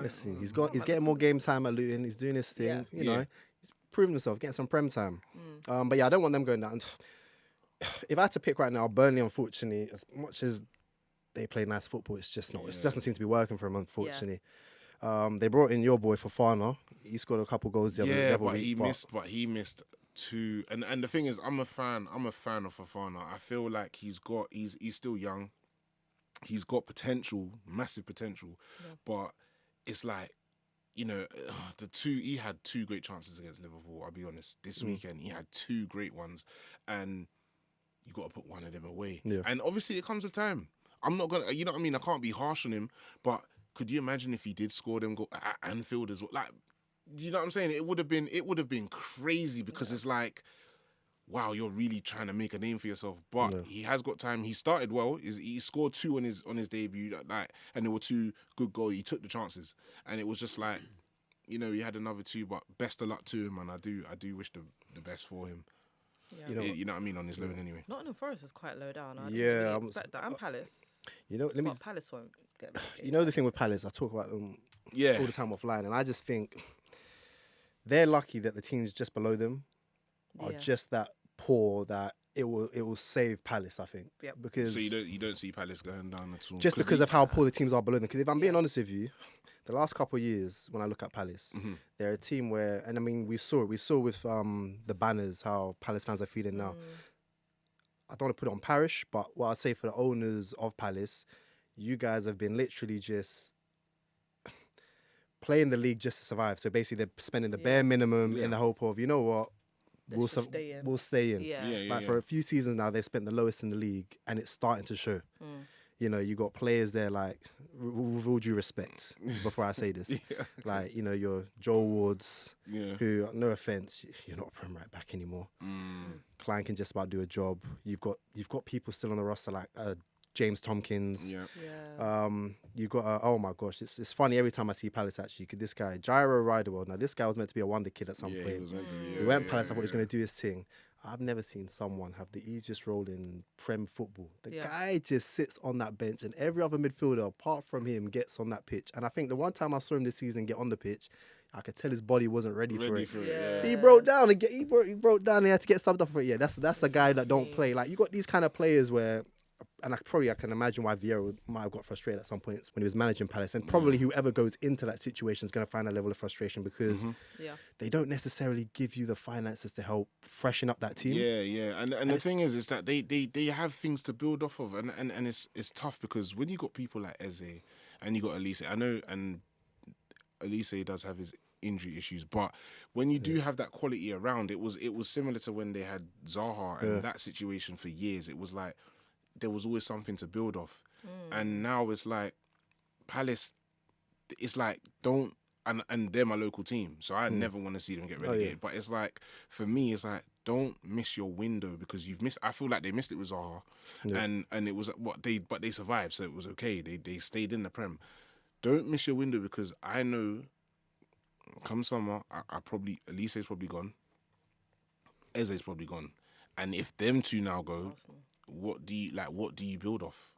Listen, he's getting more game time at Luton. He's doing his thing. Yeah. You know, he's proving himself, getting some prem time. But yeah, I don't want them going down. If I had to pick right now, Burnley, unfortunately, as much as they play nice football, it's just not. It doesn't seem to be working for him, unfortunately. They brought in your boy Fofana. He scored a couple goals the other but week. he missed two. And the thing is, I'm a fan of Fofana. I feel like he's still young. He's got potential, massive potential, but it's like, you know, he had two great chances against Liverpool. I'll be honest. This weekend he had two great ones, and you got to put one of them away. Yeah. And obviously it comes with time. I'm not gonna, you know what I mean. I can't be harsh on him, but could you imagine if he did score them at Anfield as well? Like, you know what I'm saying? It would have been crazy because it's like, wow, you're really trying to make a name for yourself. But he has got time. He started well. He scored two on his debut, and there were two good goals. He took the chances, and it was just like, you know, he had another two. But best of luck to him, and I do wish the best for him. Yeah. You know what I mean, on his loan anyway. Nottingham Forest is quite low down. I didn't Yeah, really expect that. And Palace. You know, let me. Palace won't get back. You know the thing with Palace, I talk about them Yeah. all the time offline, and I just think they're lucky that the teams just below them are just that poor that it will save Palace. I think because So you don't see Palace going down at all. just because of how poor the teams are below them. Because if I'm being honest with you, the last couple of years when I look at Palace, they're a team where, and I mean we saw with the banners how Palace fans are feeling now. I don't want to put it on Parish, but what I'd say for the owners of Palace, you guys have been literally just playing the league just to survive. So basically, they're spending the bare minimum in the hope of, you know what, we'll stay in. Yeah. For a few seasons now, they've spent the lowest in the league, and it's starting to show. You know, you got players there like, with all due respect, before I say this, like, you know, your Joel Wards, who, no offense, you're not a Prem right back anymore. Klein can just about do a job. You've got people still on the roster like James Tompkins. You've got oh my gosh, it's funny every time I see Palace actually. This guy Gyro Riderwell. Now this guy was meant to be a wonder kid at some point. He was meant to be, He went Palace. I thought he was going to do his thing. I've never seen someone have the easiest role in Prem football. The guy just sits on that bench, and every other midfielder apart from him gets on that pitch. And I think the one time I saw him this season get on the pitch, I could tell his body wasn't ready for it. He broke down and he broke down. And he had to get subbed off for it. Yeah, that's a guy that don't play. Like, you got these kind of players where. And I can imagine why Vieira might have got frustrated at some points when he was managing Palace. And probably whoever goes into that situation is going to find a level of frustration because they don't necessarily give you the finances to help freshen up that team. Yeah. And the thing is that they have things to build off of. And it's tough because when you got people like Eze and you got Elise, I know, and Elise does have his injury issues, but when you do have that quality around, it was similar to when they had Zaha and that situation for years. It was like, there was always something to build off. And now it's like Palace, it's like and they're my local team, so I never want to see them get relegated. But it's like, for me, it's like, don't miss your window because you've missed. I feel like they missed it with Zaha, and it was but they survived, so it was okay. They stayed in the Prem. Don't miss your window because I know come summer, I probably, Elise's probably gone, Eze's probably gone, and if them two now go, what do you build off?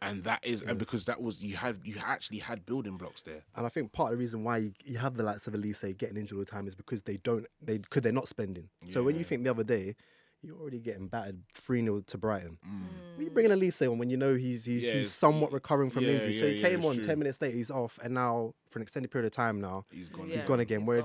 And that is, and because that was, you actually had building blocks there. And I think part of the reason why you have the likes of Elise getting injured all the time is because they're not spending. So when you think the other day, you're already getting battered 3-0 to Brighton. When you bringing Elise on when you know he's somewhat recovering from injury. So he came on 10 minutes later, he's off, and now for an extended period of time now, he's gone again. Where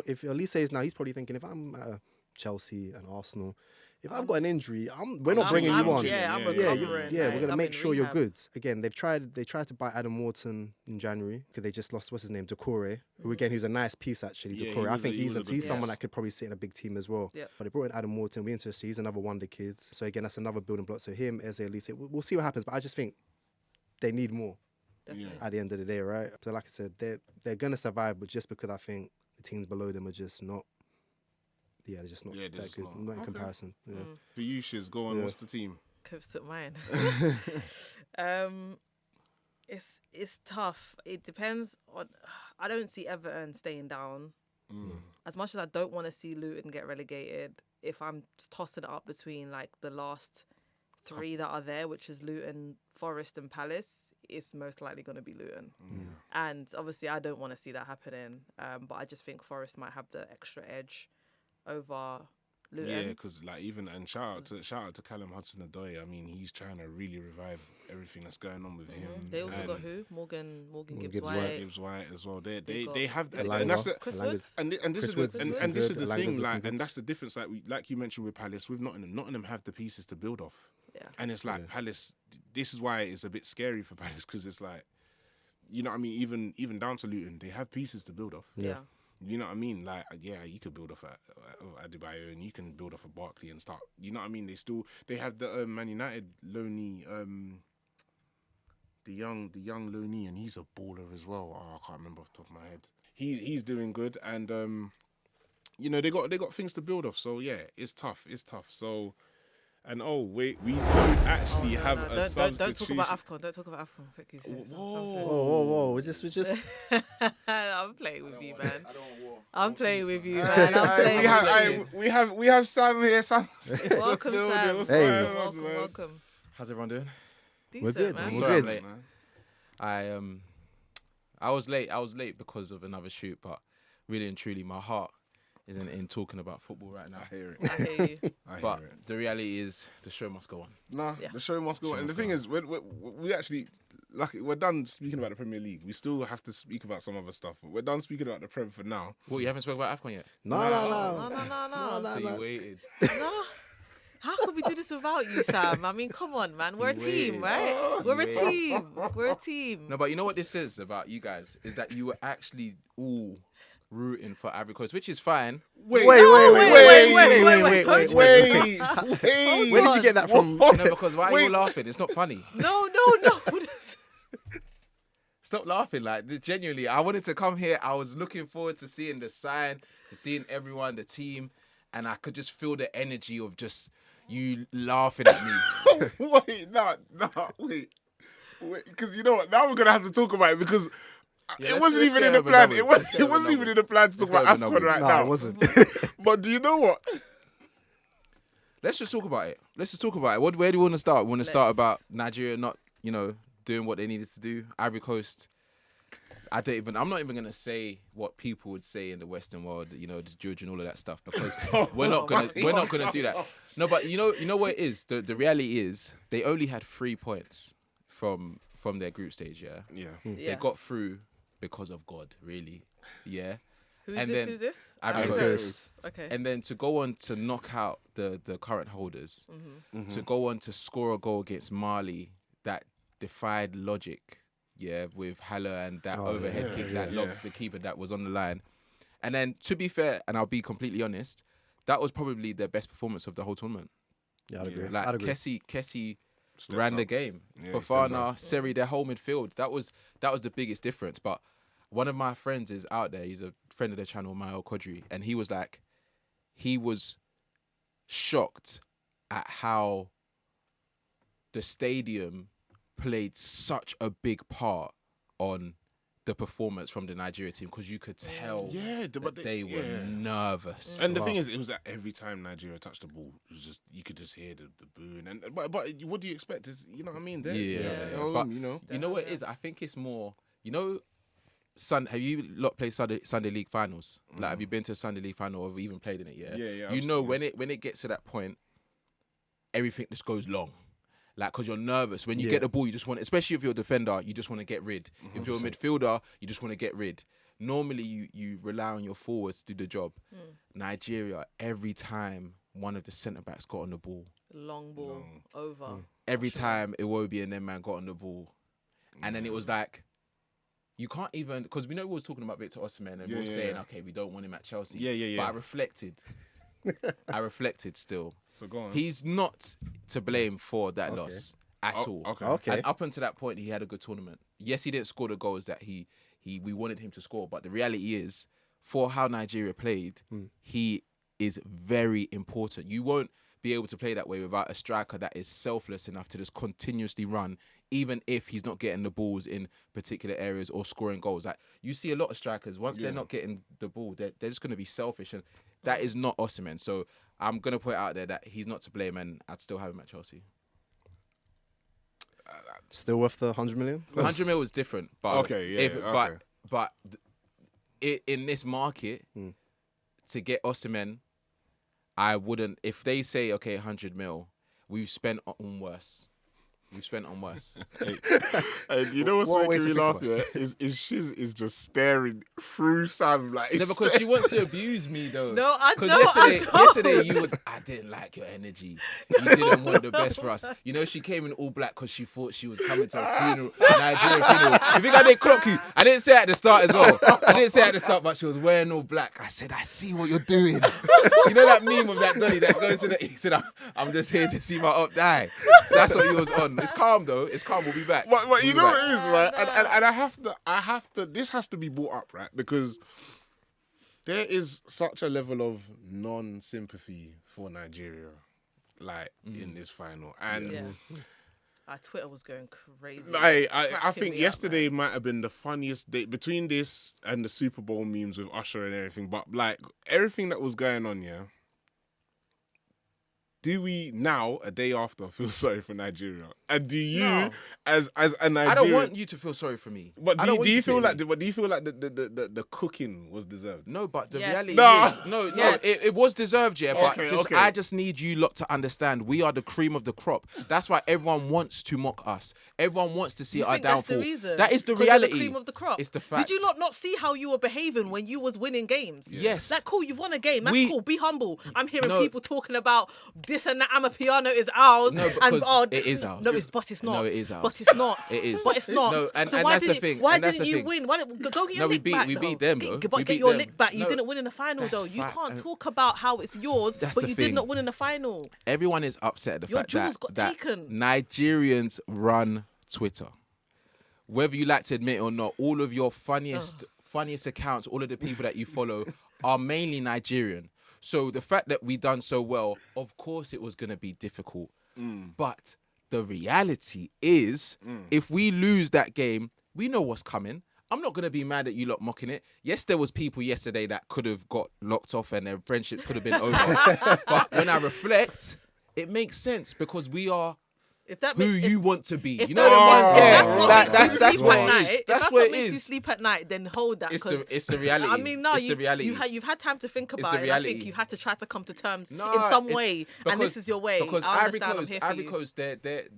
if Elise is now, he's probably thinking, if I'm Chelsea and Arsenal, if I've got an injury, we're not bringing you on. I'm recovering. We're going to make sure you're good. Again, they tried to buy Adam Wharton in January because they just lost, what's his name, Doucouré, who again, who's a nice piece actually, Doucouré. I think he's someone that could probably sit in a big team as well. Yep. But they brought in Adam Wharton, we into he's another wonder kid. So again, that's another building block. So him, Eze, Elise, we'll see what happens. But I just think they need more at the end of the day, right? So like I said, they're going to survive, but just because I think the teams below them are just not, they're just not that good. Not in comparison. Yeah. For you, Shiz, go on. What's the team? Coach took mine. It's tough. It depends on. I don't see Everton staying down. As much as I don't want to see Luton get relegated, if I'm tossing it up between like the last three that are there, which is Luton, Forest, and Palace, it's most likely going to be Luton. And obviously, I don't want to see that happening. But I just think Forest might have the extra edge over Luton. Yeah, because like shout out to Callum Hudson-Odoi. I mean, he's trying to really revive everything that's going on with him. They also got who? Morgan Gibbs-White. Gibbs-White as well. They got- have Is it and that's the, Chris Woods? and this Chris is Woods the, is and this is good, the Alanga's thing, like, looking and good. that's the difference. Like you mentioned with Palace, with Nottingham. Nottingham have the pieces to build off. Yeah. And it's like Palace. This is why it's a bit scary for Palace, because it's like, you know what I mean. Even down to Luton, they have pieces to build off. Yeah. You know what I mean? Like, yeah, you could build off Adebayo, and you can build off of Barkley and start. You know what I mean? They have the Man United loanee, the young loanee, and he's a baller as well. Oh, I can't remember off the top of my head. He's doing good, and you know, they got things to build off. So yeah, it's tough. So. And wait, we don't actually have a substitution. Don't talk about AFCON. Don't talk about AFCON quickly. Whoa. We're just. I'm playing with you, man. I don't want war. I'm playing with you, man. I'm playing with you. We have Sam here. Sam. Welcome, Sam. What's Hey. going on, man? Welcome. How's everyone doing? Decent, good, man. we're Sorry, good. I'm late. I was late. I was late because of another shoot, but really and truly, my heart isn't in talking about football right now. I hear I hear you. But the reality is, the show must go on. Nah, Yeah. the show must go on. And the thing is, we actually, like, we're done speaking about the Premier League. We still have to speak about some other stuff. But we're done speaking about the Prem for now. What, you haven't spoken about AFCON yet? No. No. So you waited. No. How could we do this without you, Sam? I mean, come on, man. We're a team, right? We're a team. We're a team. No, but you know what this says about you guys? Is that you were actually all rooting for Ivory Coast, which is fine. Wait. Wait. Where did you get that from? No, because why are you all laughing? It's not funny. No. Stop laughing. Like, genuinely, I wanted to come here. I was looking forward to seeing the sign, to seeing everyone, the team, and I could just feel the energy of just you laughing at me. Wait. Because you know what? Now we're going to have to talk about it, because Yeah, it wasn't let's even get in the over plan. and It done with. Let's get over wasn't and even done in the plan to talk Let's about get over AFCON and right No, now. it wasn't. But do you know what? Let's just talk about it. Where do you want to start? We want to start about Nigeria not, doing what they needed to do. Ivory Coast. I'm not even gonna say what people would say in the Western world, the judge and all of that stuff, because we're not gonna do that. No, but you know what it is. The reality is they only had 3 points from their group stage. Yeah, Yeah. they got through because of God, really. Yeah. Who's this? Ivory Coast. Okay. And then to go on to knock out the current holders, Mm-hmm. to go on to score a goal against Mali that defied logic, with Haller and that overhead kick that locked the keeper that was on the line. And then, to be fair, and I'll be completely honest, that was probably their best performance of the whole tournament. Yeah, I'd agree. Like, I'd agree. Kessie Stepped ran the up. game. Yeah, Fofana, Seri, their whole midfield. That was the biggest difference. But one of my friends is out there. He's a friend of the channel, Mayo Kodri, and he was like, he was shocked at how the stadium played such a big part on the performance from the Nigeria team, because you could tell but that they were nervous. And the thing is, it was that every time Nigeria touched the ball, it was just, you could just hear the booing. And but what do you expect? Is, you know what I mean? Yeah. Home, But you know. you know what it is? I think it's more, have you lot played Sunday League finals? Like, have you been to a Sunday League final or have you even played in it? Yeah, You know, when it gets to that point, everything just goes long. Like, because you're nervous. When you get the ball, you just want, especially if you're a defender, you just want to get rid. If you're a midfielder, you just want to get rid. Normally, you rely on your forwards to do the job. Nigeria, every time one of the centre-backs got on the ball, Long ball over. every time Iwobi and them man got on the ball. And then it was like, you can't even, because we know we was talking about Victor Osimhen and we were saying, okay, we don't want him at Chelsea. Yeah. But I reflected still. So go on. He's not to blame for that loss at all. Okay. And up until that point, he had a good tournament. Yes, he didn't score the goals that we wanted him to score, but the reality is, for how Nigeria played, he is very important. You won't be able to play that way without a striker that is selfless enough to just continuously run, even if he's not getting the balls in particular areas or scoring goals. Like, you see a lot of strikers, once they're not getting the ball, they're just going to be selfish, and that is not Osimhen. So I'm going to put out there that he's not to blame, and I'd still have him at Chelsea. Still worth the 100 million? 100 mil is different, but Okay, yeah, okay. but in this market, to get Osimhen, I wouldn't. If they say, okay, 100 mil, we've spent on worse. We've spent on worse. And you know what's What way making to me think laugh? about Yeah, is Shiz is just staring through Sam like. No, because she wants to abuse me though. No, I Because don't. yesterday you was, I didn't like your energy. You didn't want the best for us. You know, she came in all black because she thought she was coming to a funeral, a Nigerian funeral. You think I didn't clock you? I didn't say it at the start as well. I didn't say it at the start, but she was wearing all black. I said, I see what you're doing. You know that meme of that Donny that goes to the, he said, I'm just here to see my up die. That's what you was on. It's calm though. It's calm. We'll be back. But you We'll know be what back. it is, right? And I have to. This has to be brought up, right? Because there is such a level of non-sympathy for Nigeria, like in this final, and. Yeah. Our Twitter was going crazy. I Cracking think me up, yesterday might have been the funniest day between this and the Super Bowl memes with Usher and everything. But like everything that was going on, yeah. Do we now, a day after, feel sorry for Nigeria? And do you, No. as a Nigerian, I don't want you to feel sorry for me. But I do don't want you to feel like? me. But do you feel like the cooking was deserved? No, but the Yes. reality No. is, no, Yes. it was deserved, yeah. But Okay, just, okay. I just need you lot to understand we are the cream of the crop. That's why everyone wants to mock us. Everyone wants to see You our think that's downfall. the reason? That is the 'Cause you're reality. the cream of the crop. It's the fact. Did you not see how you were behaving when you was winning games? Yes. Like, cool, you've won a game. That's We- cool. Be humble. I'm hearing No. people talking about this and that. Amapiano is ours. No, and because it is ours. No, but it's not. No, it is ours. But it's not. It is. But it's not. No, and so why that's the didn't thing, Why and that's didn't the you thing. win? Why didn't, go get your No, we lick beat- back. we though. beat them, though. But We get beat your them. lick back. You No, didn't win in the final that's though. You fact, can't and- talk about how it's yours, That's but the you thing. did not win in the final. Everyone is upset at the Your fact jewels got that taken. Nigerians run Twitter. Whether you like to admit it or not, all of your funniest accounts, all of the people that you follow are mainly Nigerian. So the fact that we done so well, of course it was going to be difficult. But the reality is, if we lose that game, we know what's coming. I'm not going to be mad at you lot mocking it. Yes, there was people yesterday that could have got locked off and their friendship could have been over. But when I reflect, it makes sense because we are If that who makes, you want to be. if You know that- the ones if there. that's what That- makes you that's sleep what at it night, is. if That's that's what what it makes you is. sleep at night, then hold that. It's 'cause the reality. I mean, no, It's the reality. you've had time to think It's about the it. And I think reality. you had to try to come to terms No, in some it's way, and this is your way. Because I Ivory understand. I'm Coast, here for Ivory you. Coast,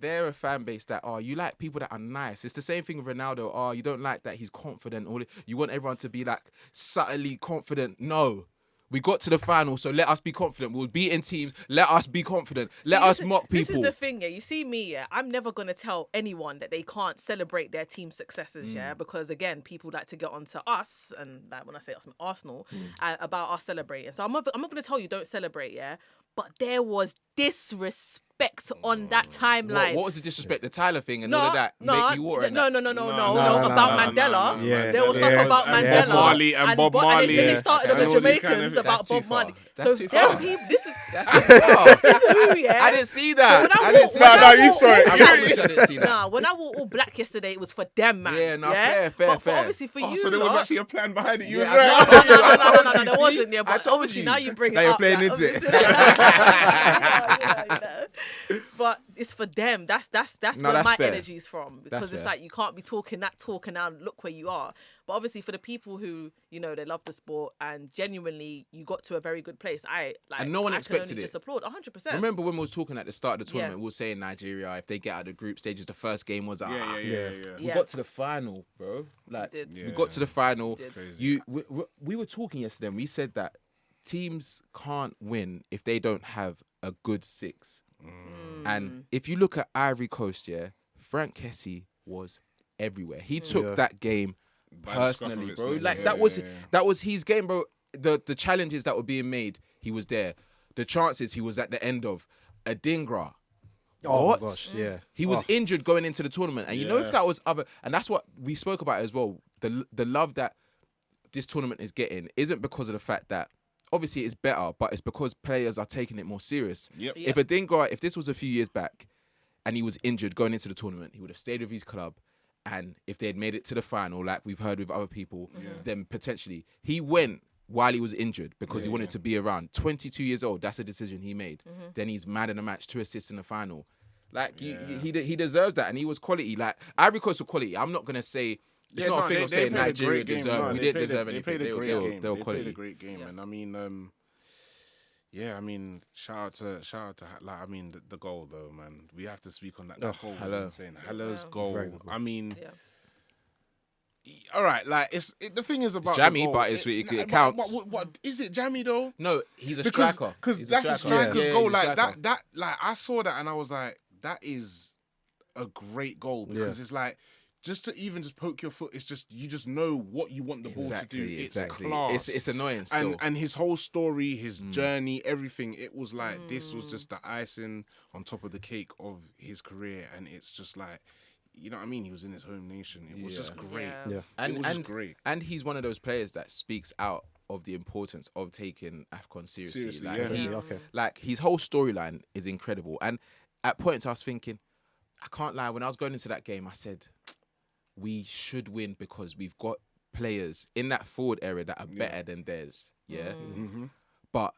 they're a fan base that you like people that are nice. It's the same thing with Ronaldo. You don't like that he's confident. You want everyone to be like subtly confident. No. We got to the final, so let us be confident. We'll be in teams. Let us be confident. Let us mock people. This is the thing, yeah. You see me, yeah. I'm never gonna tell anyone that they can't celebrate their team successes, yeah. Because again, people like to get onto us, and like when I say us, I mean Arsenal, about us celebrating. So I'm not gonna tell you don't celebrate, yeah. But there was disrespect on that timeline. What was the disrespect? The Tyler thing and all of that? Make you water and no, that? no, no, about no, Mandela. Yeah. There was stuff Yeah. about And Mandela Bob Marley and Bob Marley, and then yeah. they started And on all the these kind Jamaicans of- about That's too Bob far. Marley. That's So too there far. this is That's too far. this is who, yeah. I didn't see that. when I I didn't walk- see when that. I No, you walk- saw it. I promise you I didn't see that. Nah, when I wore all black yesterday, it was for them, man. Yeah, no, yeah? fair, but fair. obviously for you, So there was lot- actually a plan behind it. You Yeah, was I right. told you. No, there See? wasn't. Yeah, I but told obviously you. now you bring Now it you're up. playing like, into it. you know. But it's for them. That's No, where that's my fair. energy's from, because it's fair. like you can't be talking that talk and now look where you are. But obviously for the people who they love the sport and genuinely you got to a very good place. And no one I expected can only it. just applaud 100%. Remember when we was talking at the start of the tournament, Yeah. we were saying Nigeria, if they get out of the group stages, the first game was Yeah. We Yeah. got to the final, bro. Like did. we got to the final. did. Crazy. We were talking yesterday and we said that teams can't win if they don't have a good six. And if you look at Ivory Coast, yeah, Frank Kessie was everywhere. He took that game By the scruff of personally, its bro. neck. Like Yeah, that was his game, bro. The challenges that were being made, he was there. The chances he was at the end of. Adingra. Oh What? my gosh, yeah. He was injured going into the tournament. And you know, if that was and that's what we spoke about as well. The love that this tournament is getting isn't because of the fact that obviously it's better, but it's because players are taking it more serious. Yep. Yeah. If it didn't go out, if this was a few years back and he was injured going into the tournament, he would have stayed with his club. And if they had made it to the final, like we've heard with other people, then potentially he went while he was injured because he wanted to be around. 22 years old, that's a decision he made. Then he's man in the match, 2 assists in the final. Like he deserves that, and he was quality. Like Ivory Coast was quality. I'm not gonna say it's not a thing of saying Nigeria deserved. We didn't deserve anything. They played a great game. They were quality. Played a great game, and I mean, shout out to like, I mean, the goal though, man. We have to speak on that. That goal was insane. Hello's goal. Very good goal. I mean, all right, like the thing is about Jammy, the goal, but it counts. What is it, Jammy though? No, he's a striker. Because He's that's a striker's Yeah, goal. he's a Like striker. that, like I saw that and I was like, that is a great goal because it's like. Just to even just poke your foot, it's just you just know what you want the ball to do. It's class. It's annoying still. And his whole story, his journey, everything. It was like this was just the icing on top of the cake of his career, and it's just like, you know what I mean? He was in his home nation. It was just great. Yeah. And, it was just great. And he's one of those players that speaks out of the importance of taking AFCON seriously. Like his whole storyline is incredible. And at points I was thinking, I can't lie, when I was going into that game, I said, we should win because we've got players in that forward area that are better than theirs. Yeah. But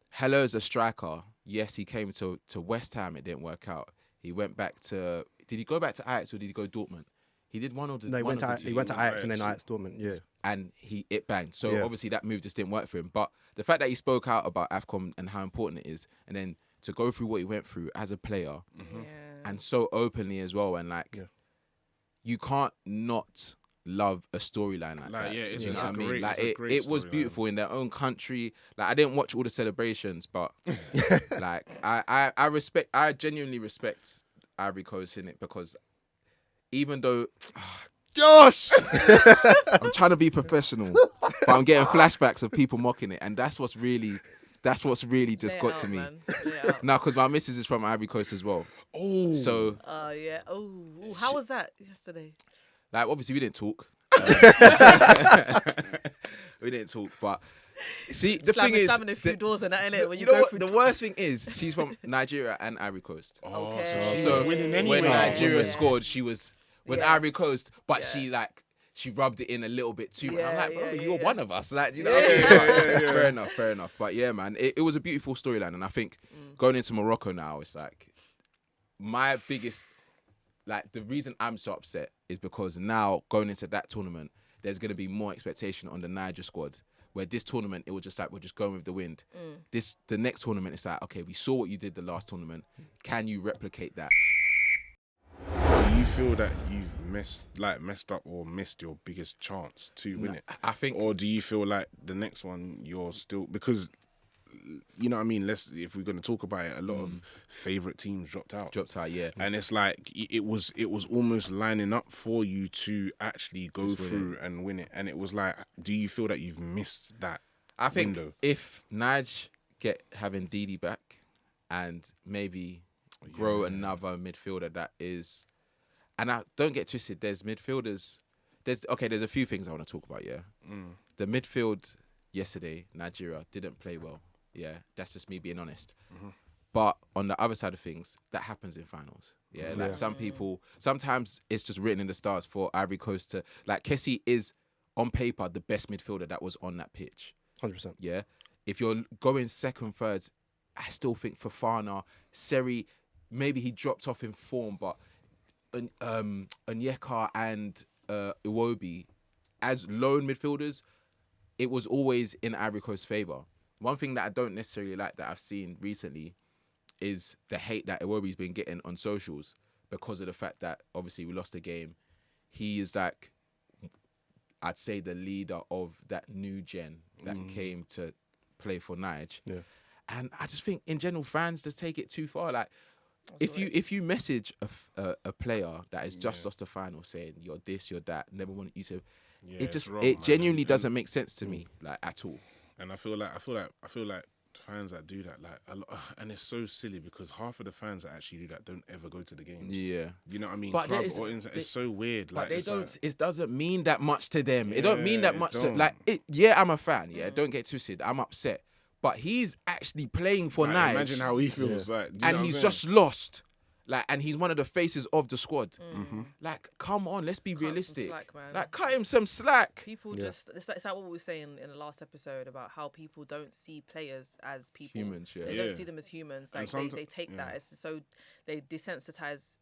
Hello's a striker. Yes, he came to West Ham. It didn't work out. He went back to. Did he go back to Ajax or did he go Dortmund? He did one of the. No, he went to Ajax and then Ajax Dortmund. Yeah. And it banged. So obviously that move just didn't work for him. But the fact that he spoke out about AFCON and how important it is, and then to go through what he went through as a player, and so openly as well, and like. You can't not love a storyline like that. Yeah, it's you know what I mean? great. Like It's a great it was storyline. beautiful in their own country. Like I didn't watch all the celebrations, but like I genuinely respect Ivory Coast in it because even though gosh I'm trying to be professional, but I'm getting flashbacks of people mocking it, and that's what's really just got to me. Now, because my missus is from Ivory Coast as well. Oh. So. Yeah. Oh, how was that yesterday? Like, obviously, we didn't talk. We didn't talk, but see, the thing is, slamming a few doors and that, innit? When you you know go what? through The worst thing is, she's from Nigeria and Ivory Coast. Okay. she was winning anyway. When Nigeria Yeah. scored, she was Ivory Coast, but she rubbed it in a little bit too. And I'm like, bro, you're one of us. Like, you know what I mean? Fair enough. But yeah, man, it was a beautiful storyline. And I think going into Morocco now, it's like my biggest, like the reason I'm so upset is because now going into that tournament, there's going to be more expectation on the Niger squad. Where this tournament, it was just like, we're just going with the wind. The next tournament, it's like, okay, we saw what you did the last tournament. Can you replicate that? Do you feel that you've messed up or missed your biggest chance to win it? I think, or do you feel like the next one you're still, because you know what I mean? If we're going to talk about it, a lot of favourite teams dropped out. Yeah. And it's like it was almost lining up for you to actually go through and win it. And it was like, do you feel that you've missed that? I think window? if Nige get having Didi back and maybe grow another midfielder that is, and I don't get twisted. There's midfielders. There's a few things I want to talk about. Yeah, the midfield yesterday, Nigeria didn't play well. Yeah, that's just me being honest. But on the other side of things, that happens in finals. Yeah, like some people, sometimes it's just written in the stars for Ivory Coast to, like Kessie is on paper the best midfielder that was on that pitch. 100%. Yeah, if you're going second, thirds, I still think Fofana, Seri, maybe he dropped off in form, but Onyeka and Iwobi, as lone midfielders, it was always in Ivory Coast's favour. One thing that I don't necessarily like that I've seen recently is the hate that Iwobi's been getting on socials because of the fact that obviously we lost the game. He is like, I'd say, the leader of that new gen that came to play for Nige. Yeah. And I just think in general fans just take it too far. Like if you message a player that has just lost a final saying you're this, you're that, never wanted you to, it genuinely doesn't make sense to me, like at all. And I feel like fans that do that, like a lot, and it's so silly because half of the fans that actually do that don't ever go to the games. Yeah, you know what I mean. But it's so weird. But like they don't. Like, it doesn't mean that much to them. It don't mean that much to don't. like. Yeah, I'm a fan. Yeah, don't get twisted. I'm upset, but he's actually playing for Like, Nige. imagine how he feels. Like, do you know And what he's I'm just lost. Like, and he's one of the faces of the squad. Mm. Like, come on, let's be Cut him some realistic. slack, man. Like, cut him some slack. People just, it's like what we were saying in the last episode about how people don't see players as people. Humans, yeah. They Yeah. don't see them as humans. And Like, they someti- take that as so, they desensitize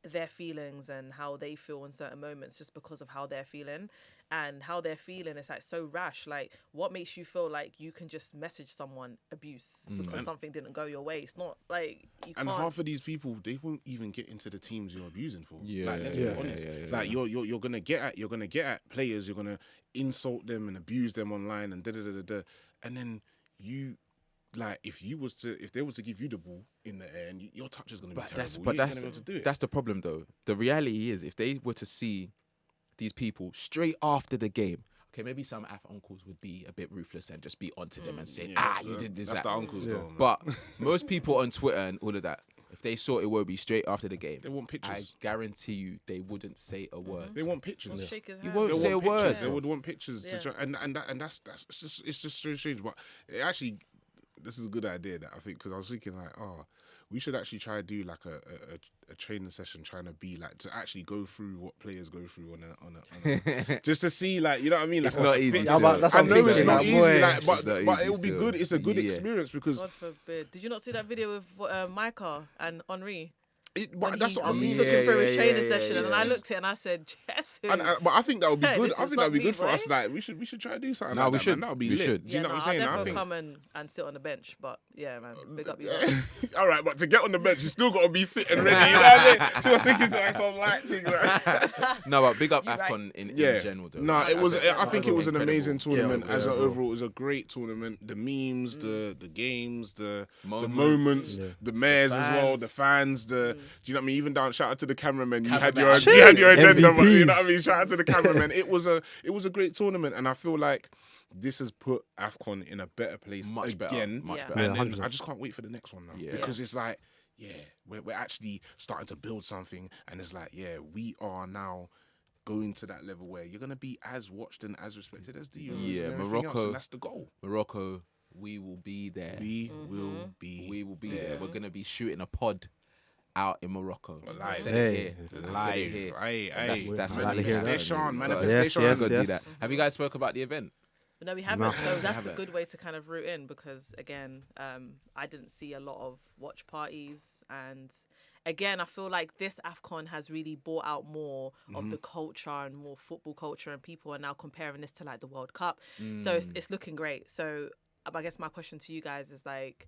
their feelings and how they feel in certain moments just because of how they're feeling. And how they're feeling is like so rash. Like, what makes you feel like you can just message someone abuse because something didn't go your way? It's not like you And can't. half of these people, they won't even get into the teams you're abusing for. Yeah, Like, let's yeah, be honest. yeah, Like you're gonna get at players. You're gonna insult them and abuse them online and and then you. Like if they was to give you the ball in the air and your touch is gonna be terrible, you ain't gonna be able to do it. That's the problem though. The reality is, if they were to see these people straight after the game, okay, maybe some AF uncles would be a bit ruthless and just be onto them and say, you did this. That's that. the uncles though. Man. But most people on Twitter and all of that, if they saw Iwobi straight after the game, They want I pictures. guarantee you they wouldn't say a word. They want pictures. Well, shake his You hand. won't They say want a word. pictures. They would want pictures Yeah. to try, and that's it's just so strange. But it actually, this is a good idea that I think because I was thinking like, we should actually try to do like a training session, trying to be like to actually go through what players go through on a just to see like you know what I mean. Like, It's not easy. Yeah, but that's I what I'm know it's thinking, not like, easy, boy. like, It's not but easy it will be still. good. It's a good Yeah. experience because God forbid. Did you not see that video with Micah and Henri? but When that's what I he mean. took him through his Yeah, training yeah, session, yeah, and yeah. I looked at it and I said, "Yes." But I think that would be Hey, good. this I is think that not would be me, good for boy. us. Like we should try to do something. No, like we that, should. Man. That would be We lit. should. Do you know what I'm saying? I'll I definitely think. come and sit on the bench, but yeah, man, big up you. All right, but to get on the bench, you still got to be fit and ready. You know what I'm saying? She was thinking like some light thing. Like. No, but big up You right. AFCON in Yeah, general though. no, it was. I think it was an incredible. amazing tournament Yeah, as an yeah. overall. It was a great tournament. The memes, the games, the Moments. moments, Yeah. the mayors as well, fans. the fans. Do you know what I mean? Even down, shout out to the cameraman. You had Cameraman. your agenda, but you know MVPs. what I mean. Shout out to the cameraman. It was a great tournament, and I feel like this has put AFCON in a better place Much better, again. much Yeah. better. And Yeah, then 100%. I just can't wait for the next one now Yeah. because it's like, yeah, we're actually starting to build something, and it's like, yeah, we are now going to that level where you're gonna be as watched and as respected as the Euros Yeah, and everything else, Morocco. and that's the goal. Morocco, we will be there. We will be. We will be there. We're gonna be shooting a pod out in Morocco. Live. Said Hey. it here. Live here. That's Glad to hear that. manifestation. Yes, yes, Gotta do yes. that. Have you guys spoke about the event? But no, we haven't. No. So that's a haven't. good way to kind of root in because again, I didn't see a lot of watch parties, and again, I feel like this AFCON has really brought out more of the culture and more football culture, and people are now comparing this to like the World Cup. So it's looking great. So I guess my question to you guys is like,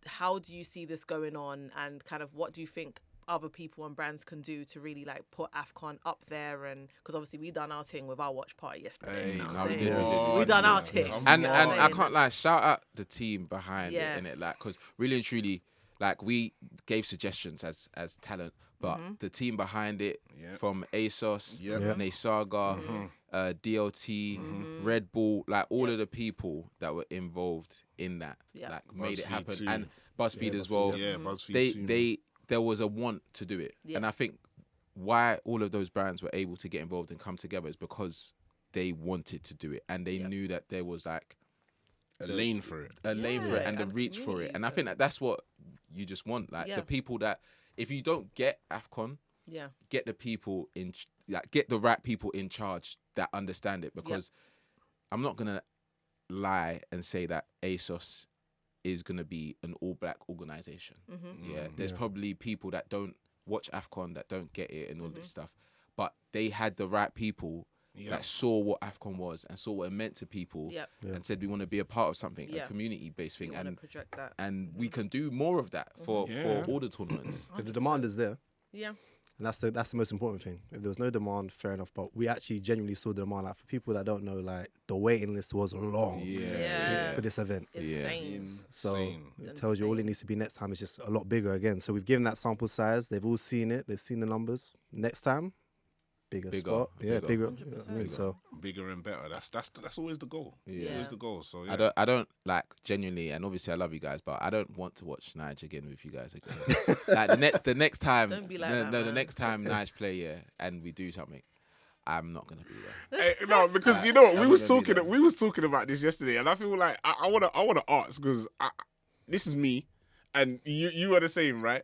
how do you see this going on, and kind of what do you think other people and brands can do to really like put AFCON up there? And because obviously we done our thing with our watch party yesterday. Hey, you know what no, I'm we saying? did. We done our thing. And you know and what I I'm can't saying? lie, shout out the team behind it, Yes. innit? Like, because really and truly, like we gave suggestions as talent, but the team behind it, Yeah. from ASOS, Yeah. Yeah. NNESAGA, DLT, Red Bull, like all of the people that were involved in that, Yeah. like made it BuzzFeed happen, too. and BuzzFeed as BuzzFeed, well. Yeah, BuzzFeed. They too. there was a want to do it, Yeah. and I think why all of those brands were able to get involved and come together is because they wanted to do it, and they knew that there was like a lane for it. a lane for it Yeah, and the and reach for it. And I communities think that that's what you just want. Like Yeah. the people that, if you don't get AFCON, Yeah. get the people in, like get the right people in charge that understand it. Because I'm not gonna lie and say that ASOS is gonna be an all black organization. Yeah, there's probably people that don't watch AFCON that don't get it and all this stuff, but they had the right people. Yeah. That saw what AFCON was and saw what it meant to people Yep. and said we want to be a part of something, Yeah. a community-based thing, You want to and project that. we can do more of that for Yeah. all the tournaments. If the demand is there, Yeah. and that's the most important thing. If there was no demand, fair enough. But we actually genuinely saw the demand. Like for people that don't know, like the waiting list was long Yeah. for this event. Insane. So Insane. it tells you all it Insane. needs to be next time is just a lot bigger again. So we've given that sample size. They've all seen it. They've seen the numbers. Next time, bigger spot. Yeah, bigger. bigger. 100%. I mean, so Bigger and better. That's always the goal. It's Yeah. always the goal. So yeah. I don't like genuinely, and obviously I love you guys, but I don't want to watch Nige again with you guys again. Like the next time, Don't be like no, that, no, the man. next time Nige play, and we do something, I'm not gonna be there. No, because you know what, I'm we not was gonna be talking. there. We was talking about this yesterday, and I feel like I wanna ask because this is me, and you are the same, right?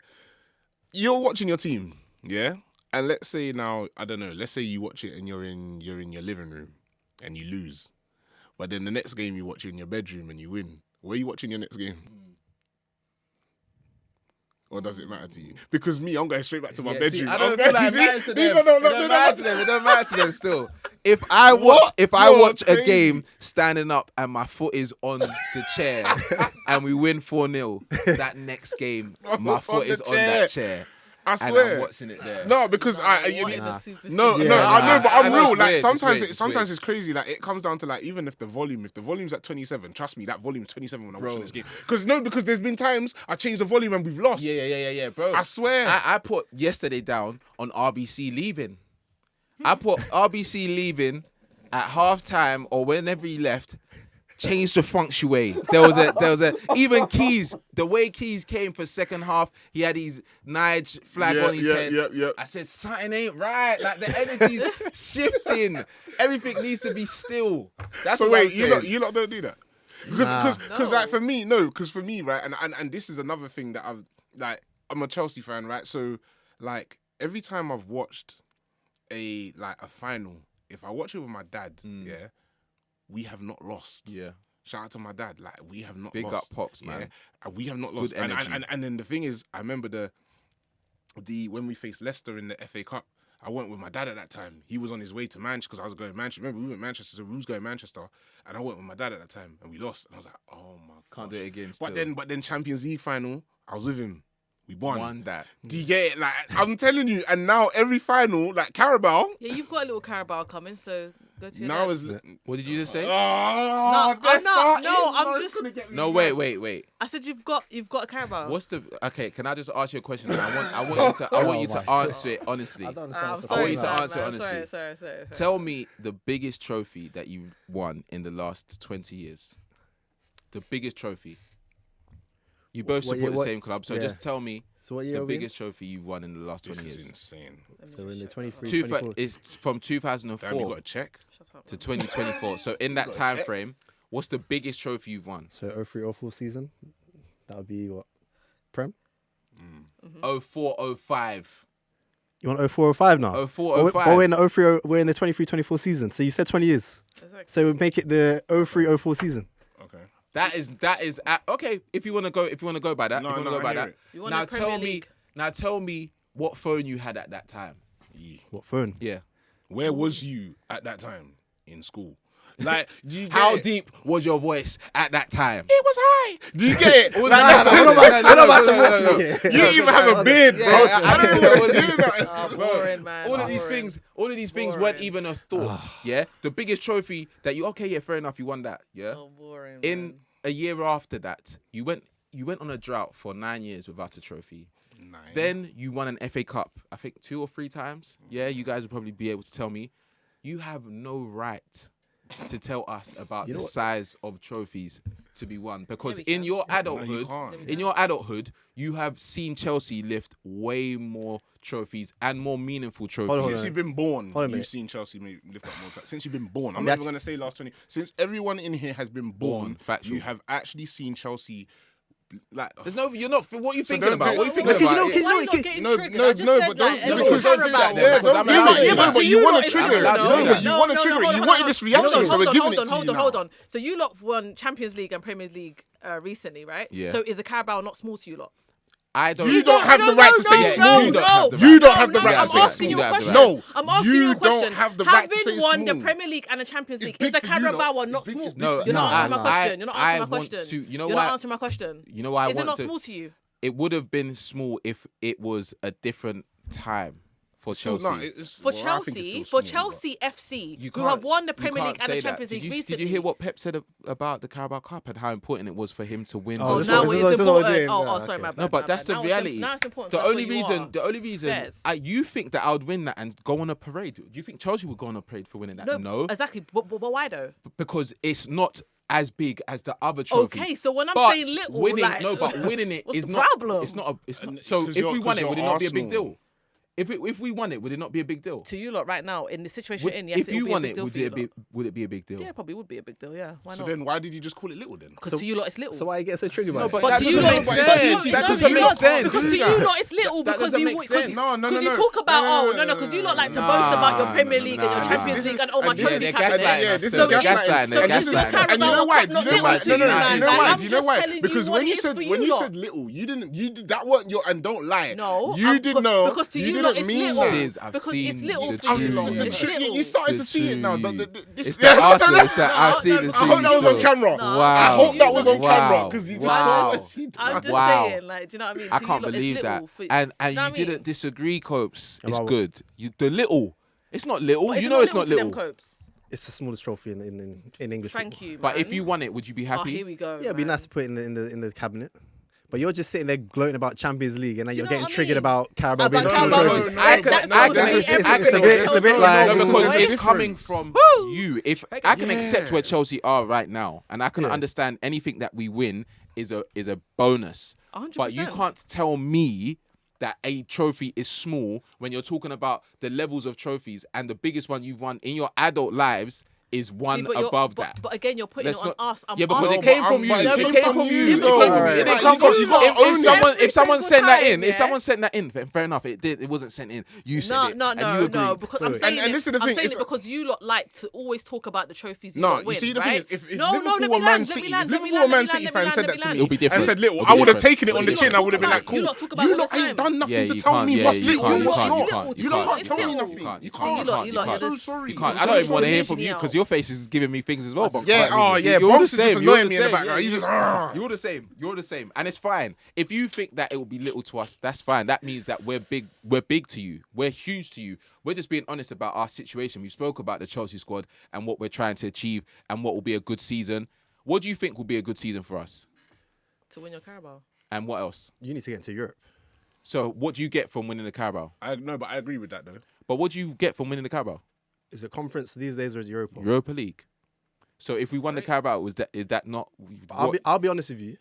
You're watching your team, yeah, and let's say now I don't know. Let's say you watch it and you're in your living room, and you lose, but then the next game you watch it in your bedroom and you win. Where are you watching your next game? Or does it matter to you? Because me, I'm going straight back to my bedroom. See, I don't I'm feel going, like you it matters see? to These them. are not- It don't they're matter not- to them. It don't matter to them still. If I watch You're a crazy. game standing up and my foot is on the chair and we win 4-0, that next game my foot's on foot the is on that chair. I And swear. I'm watching it there. No, because What I in the Nah. superstition? no, Yeah, no, I know, but I I'm know real. it's Like weird, sometimes it's sometimes weird. it's crazy. Like it comes down to like even if the volume's at 27, trust me, that volume's 27 when I'm watching this game. Because there's been times I changed the volume and we've lost. Yeah, bro. I swear. I put yesterday down on RBC leaving. I put RBC leaving at half time or whenever he left. Changed the feng shui. There was a even Keys. The way Keys came for second half, he had his Nige flag on his head. Yeah. I said something ain't right. Like the energy's shifting. Everything needs to be still. That's So what wait, I'm saying. you lot don't do that. Nah. Because like for me, right, and this is another thing that I'm a Chelsea fan, right? So like every time I've watched a final, if I watch it with my dad, yeah, we have not lost. Yeah. Shout out to my dad. Like we have not Big lost. up Pops, man. Yeah? And we have not lost. Good energy. And then the thing is, I remember the when we faced Leicester in the FA Cup, I went with my dad at that time. He was on his way to Manchester because I was going to Manchester. Remember, we went to Manchester, so we was going to Manchester, and I went with my dad at that time, and we lost. And I was like, oh my god. Can't do it again. But then Champions League final, I was with him. We won. Won that. Do you get it? Like I'm telling you, and now every final, like Carabao, Yeah, you've got a little Carabao coming, so go to your now dad. is. What did you just say? Oh, I'm that's not- no, it. I'm it's just- gonna get me No, mad. wait. I said you've got a Carabao. What's the okay? Can I just ask you a question? I want you to answer it honestly. I don't understand. I'm what's I want sorry, you to going on. answer man. honestly. Sorry. Tell me the biggest trophy that you've won in the last 20 years. The biggest trophy. You both What support year- the what- same club, so yeah. just tell me So what year the are we in? biggest trophy you've won in the last 20 This is years. insane. So we're in the 23, Two 24. it's from Damn, you 2004 got to check. Shut up. to 2024. So in that gotta time check. frame, what's the biggest trophy you've won? So 03-04 season, that would be what? Prem? 0405. You want 04-05 now? 04, But we're in the 03, we're in the 23-24 season. So you said 20 years. Exactly. So we make it the 03-04 season. Okay. That is okay. If you want to go by that, No, if you want to no, go by I hear that. it. You want Now a Premier tell me. League? Now tell me what phone you had at that time. Yeah. What phone? Yeah. Where was you at that time in school? Like, do you get How it? deep was your voice at that time? It was high. Do you get it? We're Like, not about to no. you didn't even have a beard, bro. Yeah, I don't even want to do that. Oh, boring, man. All of these Boring. things weren't Boring. even a thought. Yeah. The biggest trophy that fair enough, you won that. Yeah. Oh, boring. In man. a year after that, you went on a drought for 9 years without a trophy. Then you won an FA Cup, I think 2 or 3 times. Yeah, you guys will probably be able to tell me. You have no right to tell us about You know the what? size of trophies to be won because Yeah, we in can. your No, you adulthood, can't. you have seen Chelsea lift way more trophies and more meaningful trophies. Hold on. Since you've been born, Hold on a you've minute. seen Chelsea lift up more times. Since you've been born, I'm Yeah, not even going to say last 20. Since everyone in here has been born, factual. you have actually seen Chelsea. Like, There's no, you're not. What are you So thinking don't about? do- What are you thinking Because you know- about? because Why are you no, not it- getting no, triggered? no, I just no, said, but like, don't- a because little don't do that Carabao. then, Yeah, because don't I'm do allowed that. to do Yeah, that. but you want to trigger it. allowed to do No, that. but you want to trigger it. You wanted this reaction, so we're giving it to you now. Hold on. So you lot won Champions League and Premier League recently, right? Yeah. So is a Carabao not small to you lot? I don't. You don't have the right to say small. You don't have the right. You don't have the right I'm to say asking you small. a question. No, I'm asking you you a question. don't have the right to say Having won the small. Premier League and the Champions It's League, big is a for you lot. Carabao It's not big- small? it's big No, for you You're not lot. answering my question. You're not answering my want question. to- you know You're why- not answering my question. You know why I Is it want not to? small to you? It would have been small if it was a different time for Chelsea. For I think it's Chelsea, still for small, Chelsea FC, You who have can't- won the you Premier can't League and say the that. Champions League recently. Did you hear what Pep said about the Carabao Cup and how important it was for him to win? Oh, Oh, this those now is what- it's this is what we're important. doing. Oh, No, sorry, okay. my bad. No, but my that's bad. the Now reality. Now it's important. The That's only what you are. the only reason, Fairs. you think that I would win that and go on a parade. Do you think Chelsea would go on a parade for winning that? No, exactly. But why though? because it's not as big as the other trophies. Okay, so when I'm But saying little, winning, like, but winning it what's is the not. problem? It's not. It's And not. So because if we you're- won it, because would it you're not be a big Arsenal. deal? if we won it, would it not be a big deal? To you lot right now, in the situation you're in, yes, If it you would be a won big it, deal for you lot. would it be a big deal? Yeah, probably would be a big deal. Yeah, why So not? then why did you just call it little then? Because to you lot it's little. So why you get so triggered by it? but But that to you doesn't lot, make but sense. you- That no, doesn't you make lot- sense. Because to Do you that. lot it's little That because doesn't you make sense. No. you talk about because you lot like to boast about your Premier League and your Nah. Champions League and my This is- trophy they're cabinet. gaslighting Yeah, us. this So is they're gaslighting. gaslighting. They're So this is gaslighting. Carabao And you know why? Cup Do not you know little why? to No, you, no, do man. you know Like, why? I'm Do you know just why? telling you Because what when it you is said for you when you lot. said little, you didn't that weren't your and don't lie. No, you didn't know. because to you you didn't lot it's mean little. that. Shiz, I've Because it's seen little the for you true lot. you. It's little. You started The to see it now. true you. This It's the Arsenal. It's that I've seen no, the because I hope that was on camera. No, Wow. I hope that was on Wow. camera because you just Wow. saw what she I'm did. just Wow. saying, like, do you know what I mean? I To you can't lot, it's believe that. little for- And do you know you what I mean? didn't disagree, Copes. It's Well, good. The little. It's not little. But You know it's not for them little. Copes. It's the smallest trophy in English Thank football. you, But if man. you won it, would you be Oh, happy? here we go. Yeah, it'd be man. nice to put it in the cabinet. But you're just sitting there gloating about Champions League, and then you you're know getting what I triggered mean? about Carabao being About two Carabao. trophies. No, I no, can, no, I no, can, no, it's- I it's can a bit- it's a bit like- no, because Wait. it's coming from you. If I can accept where Chelsea are right now, and I can understand anything that we win is a bonus. 100%. But you can't tell me that a trophy is small when you're talking about the levels of trophies, and the biggest one you've won in your adult lives is one but you're- above but- that. But again, you're putting Let's it on not- us. I'm Yeah, because it asking- came from you. but It it came from you. It though. came from you. It Like, didn't come from you you. gotta own it. If someone Every sent that single in, time, if someone yeah. sent that in, fair enough. It wasn't sent in. You said it. No, and you agreed. because Wait, I'm wait. saying And this is the I'm thing, saying it's- it because you lot like to always talk about the trophies you No, lot you win, see, the right? thing is, if No, Liverpool let me or Man land, City, let me land, if let me Liverpool or land, Man let me City land, fan let said me that to land. me It'll be different. and said little, It'll I be would have different. taken it on the It'll be chin. I would have been like, You cool. lot talk about it You all lot the ain't time. done nothing Yeah, to you tell can't- me yeah, what's you little can't- and you what's can't- not. you can't- You lot you can't tell me can't- nothing. You You can't- You can't. lot- you lot I'm are so just- sorry. You can't. I'm I so don't even want to sorry. hear from you because your face is giving me things as well. But Yeah, Bombs is just annoying me in the background. He's just, You're the same. You're the same, and it's fine. If you think that it will be little to us, that's fine. That means that we're big. We're big to you. We're huge to you. We're just being honest about our situation. We spoke about the Chelsea squad and what we're trying to achieve and what will be a good season. What do you think will be a good season for us? To win your Carabao. And what else? You need to get into Europe. So what do you get from winning the Carabao? No, but I agree with that though. But what do you get from winning the Carabao? Is it conference these days or is it Europa? Europa League. So if we won the Carabao, is that not? I'll be honest with you.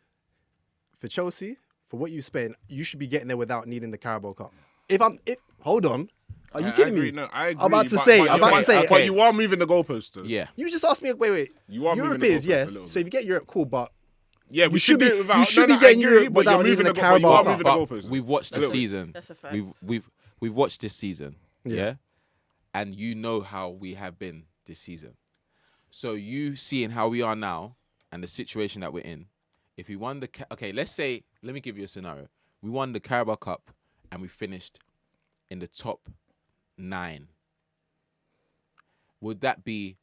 For Chelsea, for what you spend, you should be getting there without needing the Carabao Cup. Hold on. Are you kidding me? No, I agree. I'm about to but- say, but I'm about to say, But you are moving the goalposts though. Yeah. You just asked me. Wait. You are moving Europe the is goalposts a yes. little So if you get Europe, cool. But Yeah, we You should should do be- it without. you should no, be no, getting I agree, Europe but you're without moving needing the the goal. You are Carabao moving the But goalposts. we've watched the little bit. season. That's a fact. We've watched this season. Yeah. Yeah. And you know how we have been this season. So you seeing how we are now and the situation that we're in. If we won the let me give you a scenario. We won the Carabao Cup and we finished in the top 9. Would that be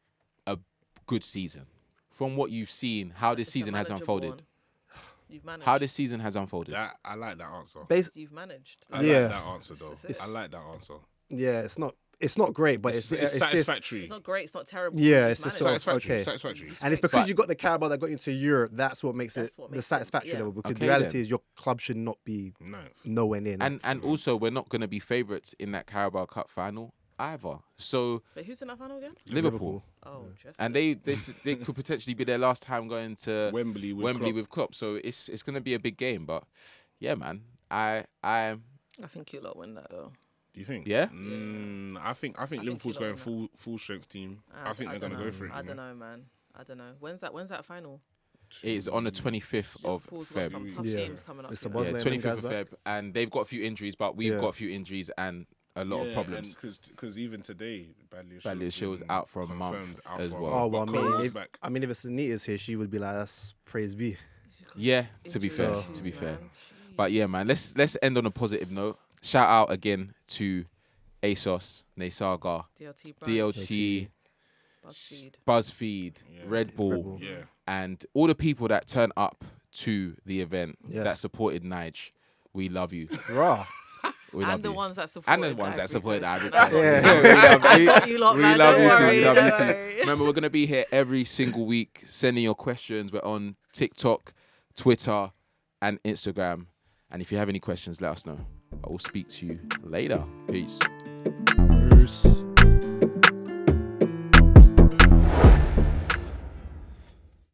a good season? From what you've seen, how this It's a season has manageable unfolded. one. You've managed. How this season has unfolded. I like that answer. You've managed. I Yeah. like that answer though. I like that answer. yeah, it's not great, but It's just satisfactory. It's not great. It's not terrible. Yeah, You've it's just managed. sort of- Satisfactory. okay. Satisfactory. And it's because But- you got the Carabao that got into Europe. That's what makes That's it what the makes it, satisfactory yeah. level. Because Okay, the reality then. is your club should not be No. nowhere near. And also we're not gonna be favourites in that Carabao Cup final either. So Wait, who's in that final again? Liverpool. Oh, just. And they could potentially be their last time going to Wembley Wembley with with Klopp. So it's going to be a big game. But yeah, man, I I think you lot win that though. Do you think? Yeah? I think Liverpool's you going lot full strength team. I think they're going to go for it. I don't know, man. I don't know. When's that final? it is on the 25th of Liverpool's got Feb. some tough Yeah. games coming up. It's the you know. Bosnia Yeah, and them 25th of guys Feb, and they've got a few injuries, but we've Yeah. got a few injuries and a lot of problems. Because even today, Bradley Shield's out for a month confirmed out as for a well. month, Oh, but well, Cole's back. I mean, if Anita's here, she would be like, "That's praise be." Yeah, to be fair, Injuries, to be fair. man. But yeah, man, let's end on a positive note. Shout out again to ASOS, NNESAGA, DLT, brand, DLT, BuzzFeed. BuzzFeed, Yeah. Red Bull, Red Bull. Yeah. and all the people that turn up to the event Yes. that supported Nige. We love you. Raw. We love And the you. ones that support. And the ones that support the Ivory I Coast. got you. Yeah. I got you lot, We man. love Don't you too. worry, We love don't you too. worry. Remember, we're going to be here every single week sending your questions. We're on TikTok, Twitter, and Instagram. And if you have any questions, let us know. I will speak to you later. Peace. Peace.